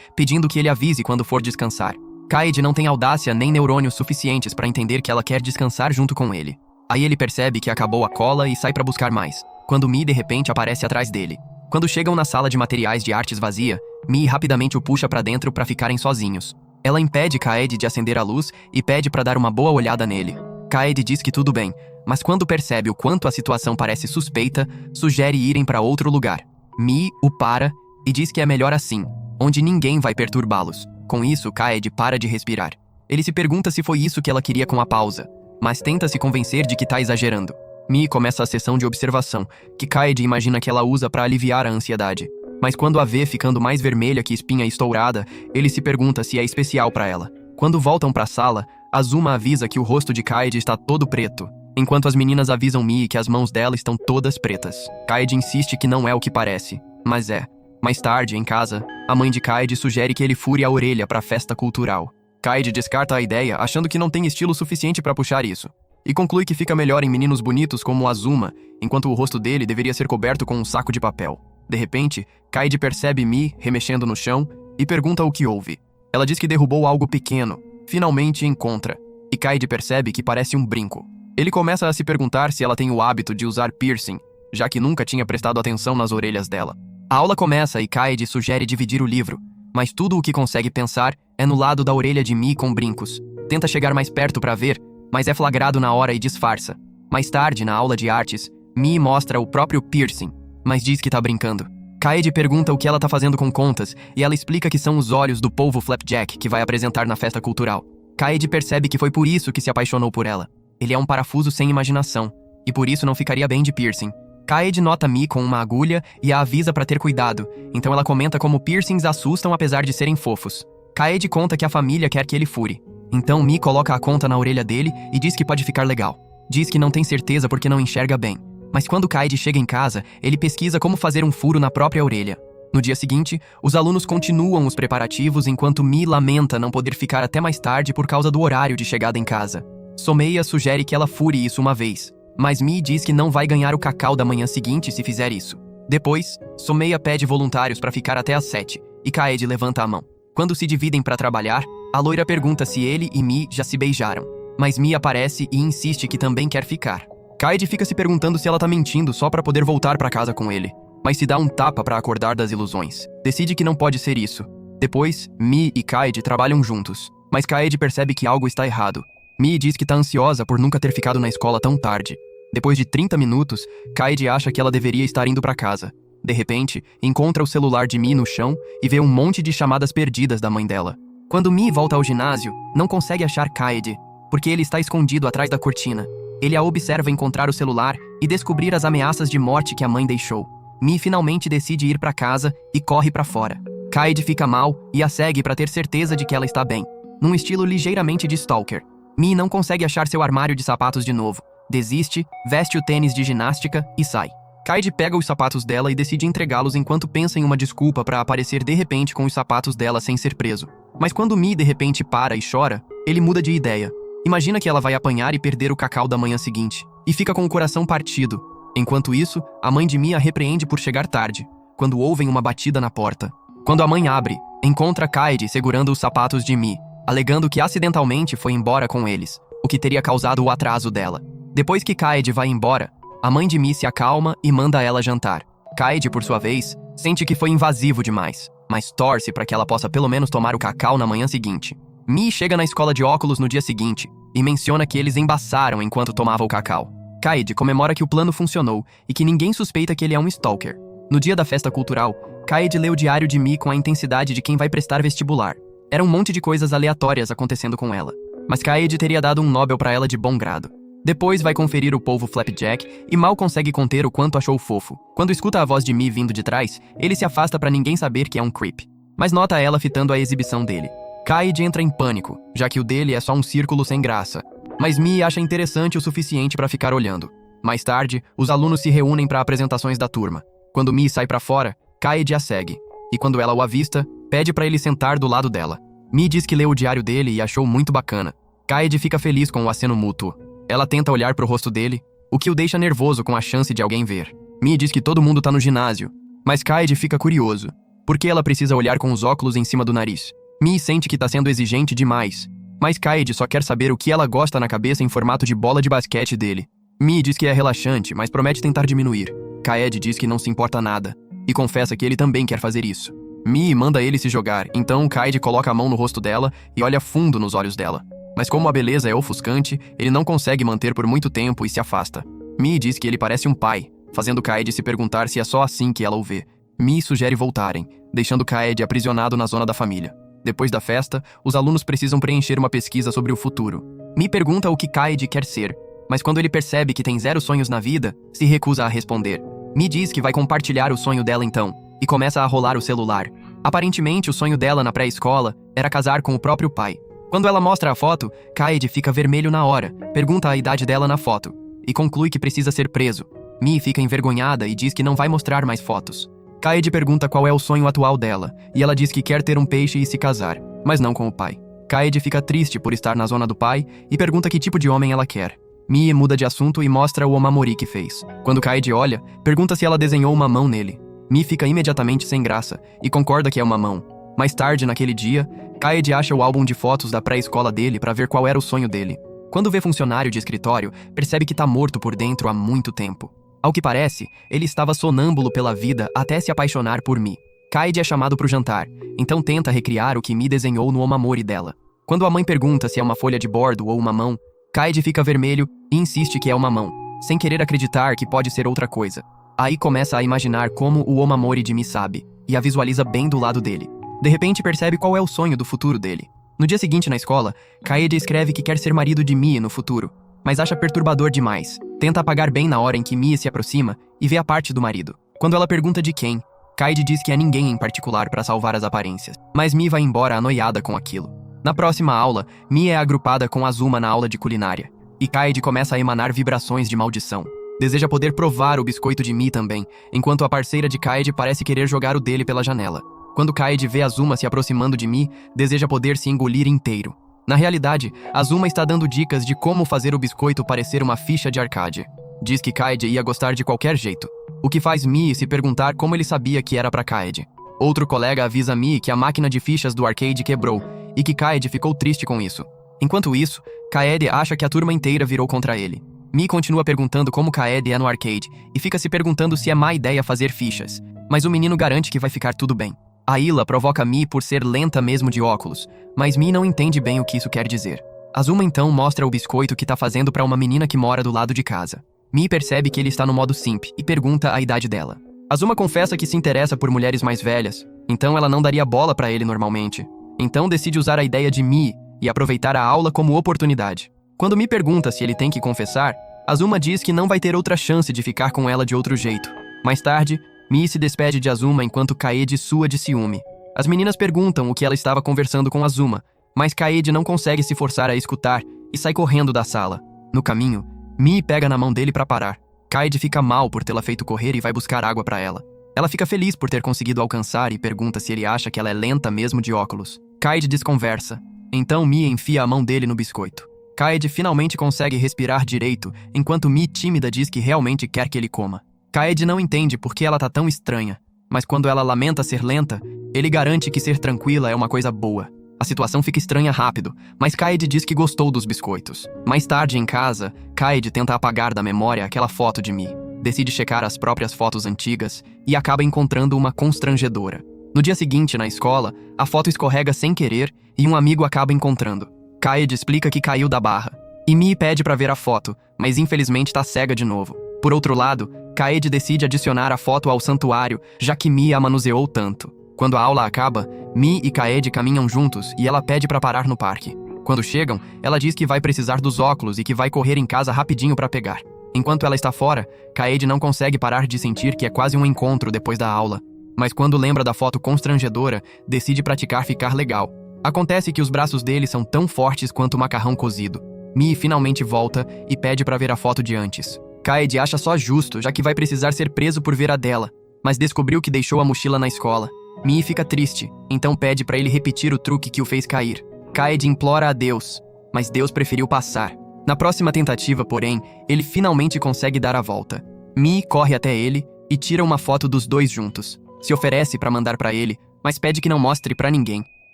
pedindo que ele avise quando for descansar. Kaede não tem audácia nem neurônios suficientes para entender que ela quer descansar junto com ele. Aí ele percebe que acabou a cola e sai para buscar mais, quando Mie de repente aparece atrás dele. Quando chegam na sala de materiais de artes vazia, Mie rapidamente o puxa para dentro para ficarem sozinhos. Ela impede Kaede de acender a luz e pede para dar uma boa olhada nele. Kaede diz que tudo bem, mas quando percebe o quanto a situação parece suspeita, sugere irem para outro lugar. Mie o para e diz que é melhor assim, onde ninguém vai perturbá-los. Com isso, Kaede para de respirar. Ele se pergunta se foi isso que ela queria com a pausa, mas tenta se convencer de que tá exagerando. Mie começa a sessão de observação, que Kaede imagina que ela usa para aliviar a ansiedade. Mas quando a vê ficando mais vermelha que espinha estourada, ele se pergunta se é especial para ela. Quando voltam para a sala, Azuma avisa que o rosto de Kaede está todo preto, enquanto as meninas avisam Mie que as mãos dela estão todas pretas. Kaede insiste que não é o que parece, mas é. Mais tarde, em casa, a mãe de Kaede sugere que ele fure a orelha para a festa cultural. Kaede descarta a ideia, achando que não tem estilo suficiente para puxar isso, e conclui que fica melhor em meninos bonitos como Azuma, enquanto o rosto dele deveria ser coberto com um saco de papel. De repente, Kaede percebe Mie remexendo no chão e pergunta o que houve. Ela diz que derrubou algo pequeno, finalmente encontra, e Kaede percebe que parece um brinco. Ele começa a se perguntar se ela tem o hábito de usar piercing, já que nunca tinha prestado atenção nas orelhas dela. A aula começa e Kaede sugere dividir o livro, mas tudo o que consegue pensar é no lado da orelha de Mie com brincos. Tenta chegar mais perto para ver, mas é flagrado na hora e disfarça. Mais tarde, na aula de artes, Mie mostra o próprio piercing, mas diz que tá brincando. Kaede pergunta o que ela tá fazendo com contas, e ela explica que são os olhos do polvo Flapjack que vai apresentar na festa cultural. Kaede percebe que foi por isso que se apaixonou por ela. Ele é um parafuso sem imaginação, e por isso não ficaria bem de piercing. Kaede nota Mie com uma agulha e a avisa pra ter cuidado, então ela comenta como piercings assustam apesar de serem fofos. Kaede conta que a família quer que ele fure. Então Mie coloca a conta na orelha dele e diz que pode ficar legal. Diz que não tem certeza porque não enxerga bem. Mas quando Kaede chega em casa, ele pesquisa como fazer um furo na própria orelha. No dia seguinte, os alunos continuam os preparativos enquanto Mie lamenta não poder ficar até mais tarde por causa do horário de chegada em casa. Someia sugere que ela fure isso uma vez, mas Mie diz que não vai ganhar o cacau da manhã seguinte se fizer isso. Depois, Someia pede voluntários para ficar até às 7, e Kaede levanta a mão. Quando se dividem para trabalhar, a loira pergunta se ele e Mi já se beijaram. Mas Mi aparece e insiste que também quer ficar. Kaede fica se perguntando se ela tá mentindo só para poder voltar para casa com ele, mas se dá um tapa para acordar das ilusões. Decide que não pode ser isso. Depois, Mi e Kaede trabalham juntos, mas Kaede percebe que algo está errado. Mi diz que tá ansiosa por nunca ter ficado na escola tão tarde. Depois de 30 minutos, Kaede acha que ela deveria estar indo para casa. De repente, encontra o celular de Mi no chão e vê um monte de chamadas perdidas da mãe dela. Quando Mi volta ao ginásio, não consegue achar Kaede, porque ele está escondido atrás da cortina. Ele a observa encontrar o celular e descobrir as ameaças de morte que a mãe deixou. Mi finalmente decide ir para casa e corre para fora. Kaede fica mal e a segue para ter certeza de que ela está bem, num estilo ligeiramente de stalker. Mi não consegue achar seu armário de sapatos de novo. Desiste, veste o tênis de ginástica e sai. Kaede pega os sapatos dela e decide entregá-los enquanto pensa em uma desculpa para aparecer de repente com os sapatos dela sem ser preso. Mas quando Mi de repente para e chora, ele muda de ideia. Imagina que ela vai apanhar e perder o cacau da manhã seguinte, e fica com o coração partido. Enquanto isso, a mãe de Mi a repreende por chegar tarde, quando ouvem uma batida na porta. Quando a mãe abre, encontra Kaede segurando os sapatos de Mi, alegando que acidentalmente foi embora com eles, o que teria causado o atraso dela. Depois que Kaede vai embora, a mãe de Mi se acalma e manda ela jantar. Kaede, por sua vez, sente que foi invasivo demais, mas torce para que ela possa pelo menos tomar o cacau na manhã seguinte. Mi chega na escola de óculos no dia seguinte e menciona que eles embaçaram enquanto tomava o cacau. Kaede comemora que o plano funcionou e que ninguém suspeita que ele é um stalker. No dia da festa cultural, Kaede lê o diário de Mi com a intensidade de quem vai prestar vestibular. Era um monte de coisas aleatórias acontecendo com ela, mas Kaede teria dado um Nobel para ela de bom grado. Depois vai conferir o polvo Flapjack e mal consegue conter o quanto achou fofo. Quando escuta a voz de Mi vindo de trás, ele se afasta para ninguém saber que é um creep, mas nota ela fitando a exibição dele. Kaede entra em pânico, já que o dele é só um círculo sem graça, mas Mi acha interessante o suficiente para ficar olhando. Mais tarde, os alunos se reúnem para apresentações da turma. Quando Mi sai para fora, Kaede a segue, e quando ela o avista, pede para ele sentar do lado dela. Mi diz que leu o diário dele e achou muito bacana. Kaede fica feliz com o aceno mútuo. Ela tenta olhar pro rosto dele, o que o deixa nervoso com a chance de alguém ver. Mi diz que todo mundo tá no ginásio, mas Kaede fica curioso, porque ela precisa olhar com os óculos em cima do nariz. Mi sente que tá sendo exigente demais, mas Kaede só quer saber o que ela gosta na cabeça em formato de bola de basquete dele. Mi diz que é relaxante, mas promete tentar diminuir. Kaede diz que não se importa nada, e confessa que ele também quer fazer isso. Mi manda ele se jogar, então Kaede coloca a mão no rosto dela e olha fundo nos olhos dela. Mas como a beleza é ofuscante, ele não consegue manter por muito tempo e se afasta. Mi diz que ele parece um pai, fazendo Kaede se perguntar se é só assim que ela o vê. Mi sugere voltarem, deixando Kaede aprisionado na zona da família. Depois da festa, os alunos precisam preencher uma pesquisa sobre o futuro. Mi pergunta o que Kaede quer ser, mas quando ele percebe que tem 0 sonhos na vida, se recusa a responder. Mi diz que vai compartilhar o sonho dela então, e começa a rolar o celular. Aparentemente, o sonho dela na pré-escola era casar com o próprio pai. Quando ela mostra a foto, Kaede fica vermelho na hora, pergunta a idade dela na foto, e conclui que precisa ser preso. Mi fica envergonhada e diz que não vai mostrar mais fotos. Kaede pergunta qual é o sonho atual dela, e ela diz que quer ter um peixe e se casar, mas não com o pai. Kaede fica triste por estar na zona do pai e pergunta que tipo de homem ela quer. Mi muda de assunto e mostra o omamori que fez. Quando Kaede olha, pergunta se ela desenhou uma mão nele. Mi fica imediatamente sem graça e concorda que é uma mão. Mais tarde, naquele dia, Kaede acha o álbum de fotos da pré-escola dele para ver qual era o sonho dele. Quando vê funcionário de escritório, percebe que tá morto por dentro há muito tempo. Ao que parece, ele estava sonâmbulo pela vida até se apaixonar por Mi. Kaede é chamado pro jantar, então tenta recriar o que Mi desenhou no omamori dela. Quando a mãe pergunta se é uma folha de bordo ou uma mão, Kaede fica vermelho e insiste que é uma mão, sem querer acreditar que pode ser outra coisa. Aí começa a imaginar como o omamori de Mi sabe, e a visualiza bem do lado dele. De repente percebe qual é o sonho do futuro dele. No dia seguinte na escola, Kaede escreve que quer ser marido de Mi no futuro, mas acha perturbador demais. Tenta apagar bem na hora em que Mi se aproxima e vê a parte do marido. Quando ela pergunta de quem, Kaede diz que é ninguém em particular para salvar as aparências, mas Mi vai embora anoiada com aquilo. Na próxima aula, Mi é agrupada com Azuma na aula de culinária, e Kaede começa a emanar vibrações de maldição. Deseja poder provar o biscoito de Mi também, enquanto a parceira de Kaede parece querer jogar o dele pela janela. Quando Kaede vê Azuma se aproximando de Mi, deseja poder se engolir inteiro. Na realidade, Azuma está dando dicas de como fazer o biscoito parecer uma ficha de arcade. Diz que Kaede ia gostar de qualquer jeito. o que faz Mi se perguntar como ele sabia que era para Kaede. Outro colega avisa Mi que a máquina de fichas do arcade quebrou e que Kaede ficou triste com isso. Enquanto isso, Kaede acha que a turma inteira virou contra ele. Mi continua perguntando como Kaede é no arcade e fica se perguntando se é má ideia fazer fichas, mas o menino garante que vai ficar tudo bem. A Ila provoca Mi por ser lenta mesmo de óculos, mas Mi não entende bem o que isso quer dizer. Azuma então mostra o biscoito que tá fazendo para uma menina que mora do lado de casa. Mi percebe que ele está no modo simp e pergunta a idade dela. Azuma confessa que se interessa por mulheres mais velhas, então ela não daria bola para ele normalmente. Então decide usar a ideia de Mi e aproveitar a aula como oportunidade. Quando Mi pergunta se ele tem que confessar, Azuma diz que não vai ter outra chance de ficar com ela de outro jeito. Mais tarde, Mi se despede de Azuma enquanto Kaede sua de ciúme. As meninas perguntam o que ela estava conversando com Azuma, mas Kaede não consegue se forçar a escutar e sai correndo da sala. No caminho, Mi pega na mão dele para parar. Kaede fica mal por tê-la feito correr e vai buscar água para ela. Ela fica feliz por ter conseguido alcançar e pergunta se ele acha que ela é lenta mesmo de óculos. Kaede desconversa. Então Mi enfia a mão dele no biscoito. Kaede finalmente consegue respirar direito, enquanto Mi tímida diz que realmente quer que ele coma. Kaede não entende por que ela tá tão estranha, mas quando ela lamenta ser lenta, ele garante que ser tranquila é uma coisa boa. A situação fica estranha rápido, mas Kaede diz que gostou dos biscoitos. Mais tarde, em casa, Kaede tenta apagar da memória aquela foto de Mi. Decide checar as próprias fotos antigas e acaba encontrando uma constrangedora. No dia seguinte, na escola, a foto escorrega sem querer e um amigo acaba encontrando. Kaede explica que caiu da barra. E Mi pede pra ver a foto, mas infelizmente tá cega de novo. Por outro lado, Kaede decide adicionar a foto ao santuário, já que Mi a manuseou tanto. Quando a aula acaba, Mi e Kaede caminham juntos e ela pede pra parar no parque. Quando chegam, ela diz que vai precisar dos óculos e que vai correr em casa rapidinho pra pegar. Enquanto ela está fora, Kaede não consegue parar de sentir que é quase um encontro depois da aula. Mas quando lembra da foto constrangedora, decide praticar ficar legal. Acontece que os braços dele são tão fortes quanto o macarrão cozido. Mi finalmente volta e pede pra ver a foto de antes. Kaede acha só justo, já que vai precisar ser preso por ver a dela, mas descobriu que deixou a mochila na escola. Mi fica triste, então pede pra ele repetir o truque que o fez cair. Kaede implora a Deus, mas Deus preferiu passar. Na próxima tentativa, porém, ele finalmente consegue dar a volta. Mi corre até ele e tira uma foto dos dois juntos. Se oferece pra mandar pra ele, mas pede que não mostre pra ninguém.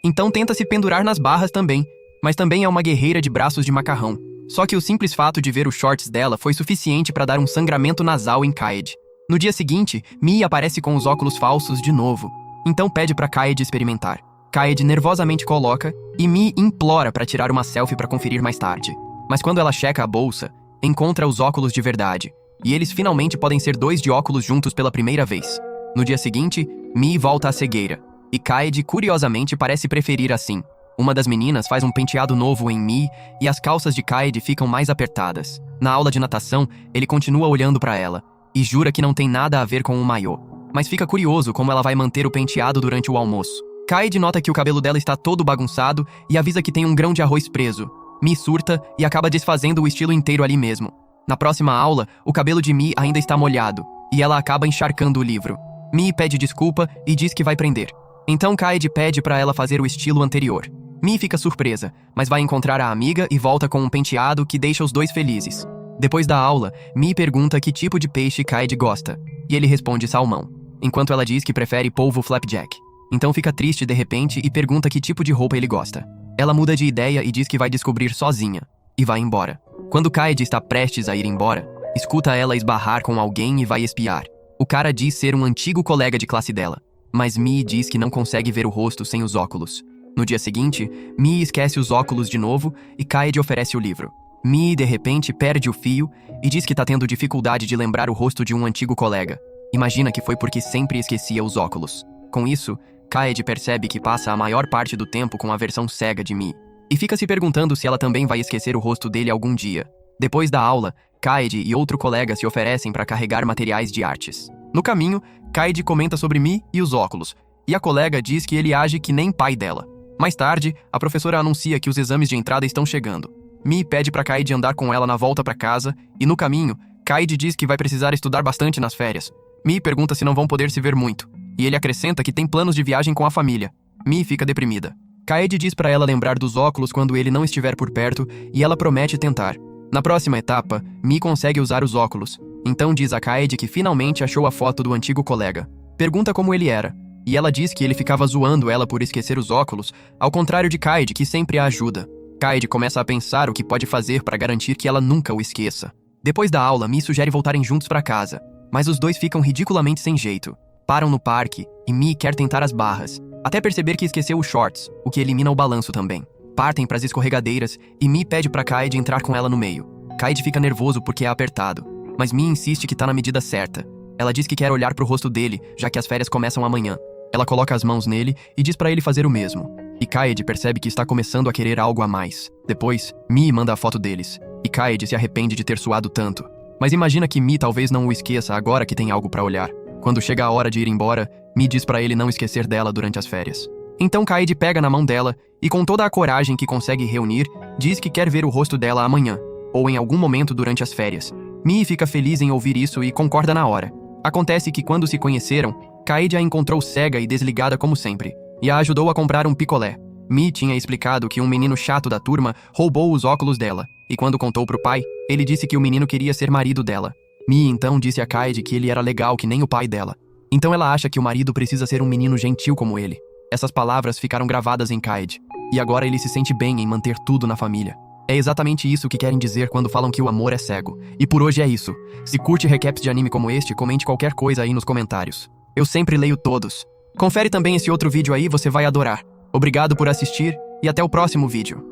Então tenta se pendurar nas barras também, mas também é uma guerreira de braços de macarrão. Só que o simples fato de ver os shorts dela foi suficiente pra dar um sangramento nasal em Kaede. No dia seguinte, Mi aparece com os óculos falsos de novo. Então pede pra Kaede experimentar. Kaede nervosamente coloca e Mi implora pra tirar uma selfie pra conferir mais tarde. Mas quando ela checa a bolsa, encontra os óculos de verdade. E eles finalmente podem ser dois de óculos juntos pela primeira vez. No dia seguinte, Mi volta à cegueira. E Kaede, curiosamente, parece preferir assim. Uma das meninas faz um penteado novo em Mi e as calças de Kaede ficam mais apertadas. Na aula de natação, ele continua olhando pra ela e jura que não tem nada a ver com o maiô. Mas fica curioso como ela vai manter o penteado durante o almoço. Kaede nota que o cabelo dela está todo bagunçado e avisa que tem um grão de arroz preso. Mi surta e acaba desfazendo o estilo inteiro ali mesmo. Na próxima aula, o cabelo de Mi ainda está molhado e ela acaba encharcando o livro. Mi pede desculpa e diz que vai prender. Então Kaede pede pra ela fazer o estilo anterior. Mi fica surpresa, mas vai encontrar a amiga e volta com um penteado que deixa os dois felizes. Depois da aula, Mi pergunta que tipo de peixe Kaede gosta, e ele responde salmão, enquanto ela diz que prefere polvo flapjack. Então fica triste de repente e pergunta que tipo de roupa ele gosta. Ela muda de ideia e diz que vai descobrir sozinha, e vai embora. Quando Kaede está prestes a ir embora, escuta ela esbarrar com alguém e vai espiar. O cara diz ser um antigo colega de classe dela, mas Mi diz que não consegue ver o rosto sem os óculos. No dia seguinte, Mi esquece os óculos de novo e Kaede oferece o livro. Mi, de repente, perde o fio e diz que tá tendo dificuldade de lembrar o rosto de um antigo colega. Imagina que foi porque sempre esquecia os óculos. Com isso, Kaede percebe que passa a maior parte do tempo com a versão cega de Mi. E fica se perguntando se ela também vai esquecer o rosto dele algum dia. Depois da aula, Kaede e outro colega se oferecem para carregar materiais de artes. No caminho, Kaede comenta sobre Mi e os óculos, e a colega diz que ele age que nem pai dela. Mais tarde, a professora anuncia que os exames de entrada estão chegando. Mi pede pra Kaede andar com ela na volta pra casa, e no caminho, Kaede diz que vai precisar estudar bastante nas férias. Mi pergunta se não vão poder se ver muito, e ele acrescenta que tem planos de viagem com a família. Mi fica deprimida. Kaede diz pra ela lembrar dos óculos quando ele não estiver por perto, e ela promete tentar. Na próxima etapa, Mi consegue usar os óculos, Então diz a Kaede que finalmente achou a foto do antigo colega. Pergunta como ele era, e ela diz que ele ficava zoando ela por esquecer os óculos, ao contrário de Kaede, que sempre a ajuda. Kaede começa a pensar o que pode fazer para garantir que ela nunca o esqueça. Depois da aula, Mi sugere voltarem juntos para casa, mas os dois ficam ridiculamente sem jeito. Param no parque, e Mi quer tentar as barras, até perceber que esqueceu os shorts, o que elimina o balanço também. Partem para as escorregadeiras, e Mi pede para Kaede entrar com ela no meio. Kaede fica nervoso porque é apertado, mas Mi insiste que tá na medida certa. Ela diz que quer olhar pro rosto dele, já que as férias começam amanhã. Ela coloca as mãos nele e diz para ele fazer o mesmo. E Kaede percebe que está começando a querer algo a mais. Depois, Mi manda a foto deles, e Kaede se arrepende de ter suado tanto. Mas imagina que Mi talvez não o esqueça agora que tem algo para olhar. Quando chega a hora de ir embora, Mi diz para ele não esquecer dela durante as férias. Então Kaede pega na mão dela e, com toda a coragem que consegue reunir, diz que quer ver o rosto dela amanhã, ou em algum momento durante as férias. Mi fica feliz em ouvir isso e concorda na hora. Acontece que quando se conheceram, Kaede a encontrou cega e desligada como sempre, e a ajudou a comprar um picolé. Mi tinha explicado que um menino chato da turma roubou os óculos dela, e quando contou pro pai, ele disse que o menino queria ser marido dela. Mi então disse a Kaede que ele era legal que nem o pai dela. Então ela acha que o marido precisa ser um menino gentil como ele. Essas palavras ficaram gravadas em Kaede, e agora ele se sente bem em manter tudo na família. É exatamente isso que querem dizer quando falam que o amor é cego. E por hoje é isso. Se curte recaps de anime como este, comente qualquer coisa aí nos comentários. Eu sempre leio todos. Confere também esse outro vídeo aí, você vai adorar. Obrigado por assistir e até o próximo vídeo.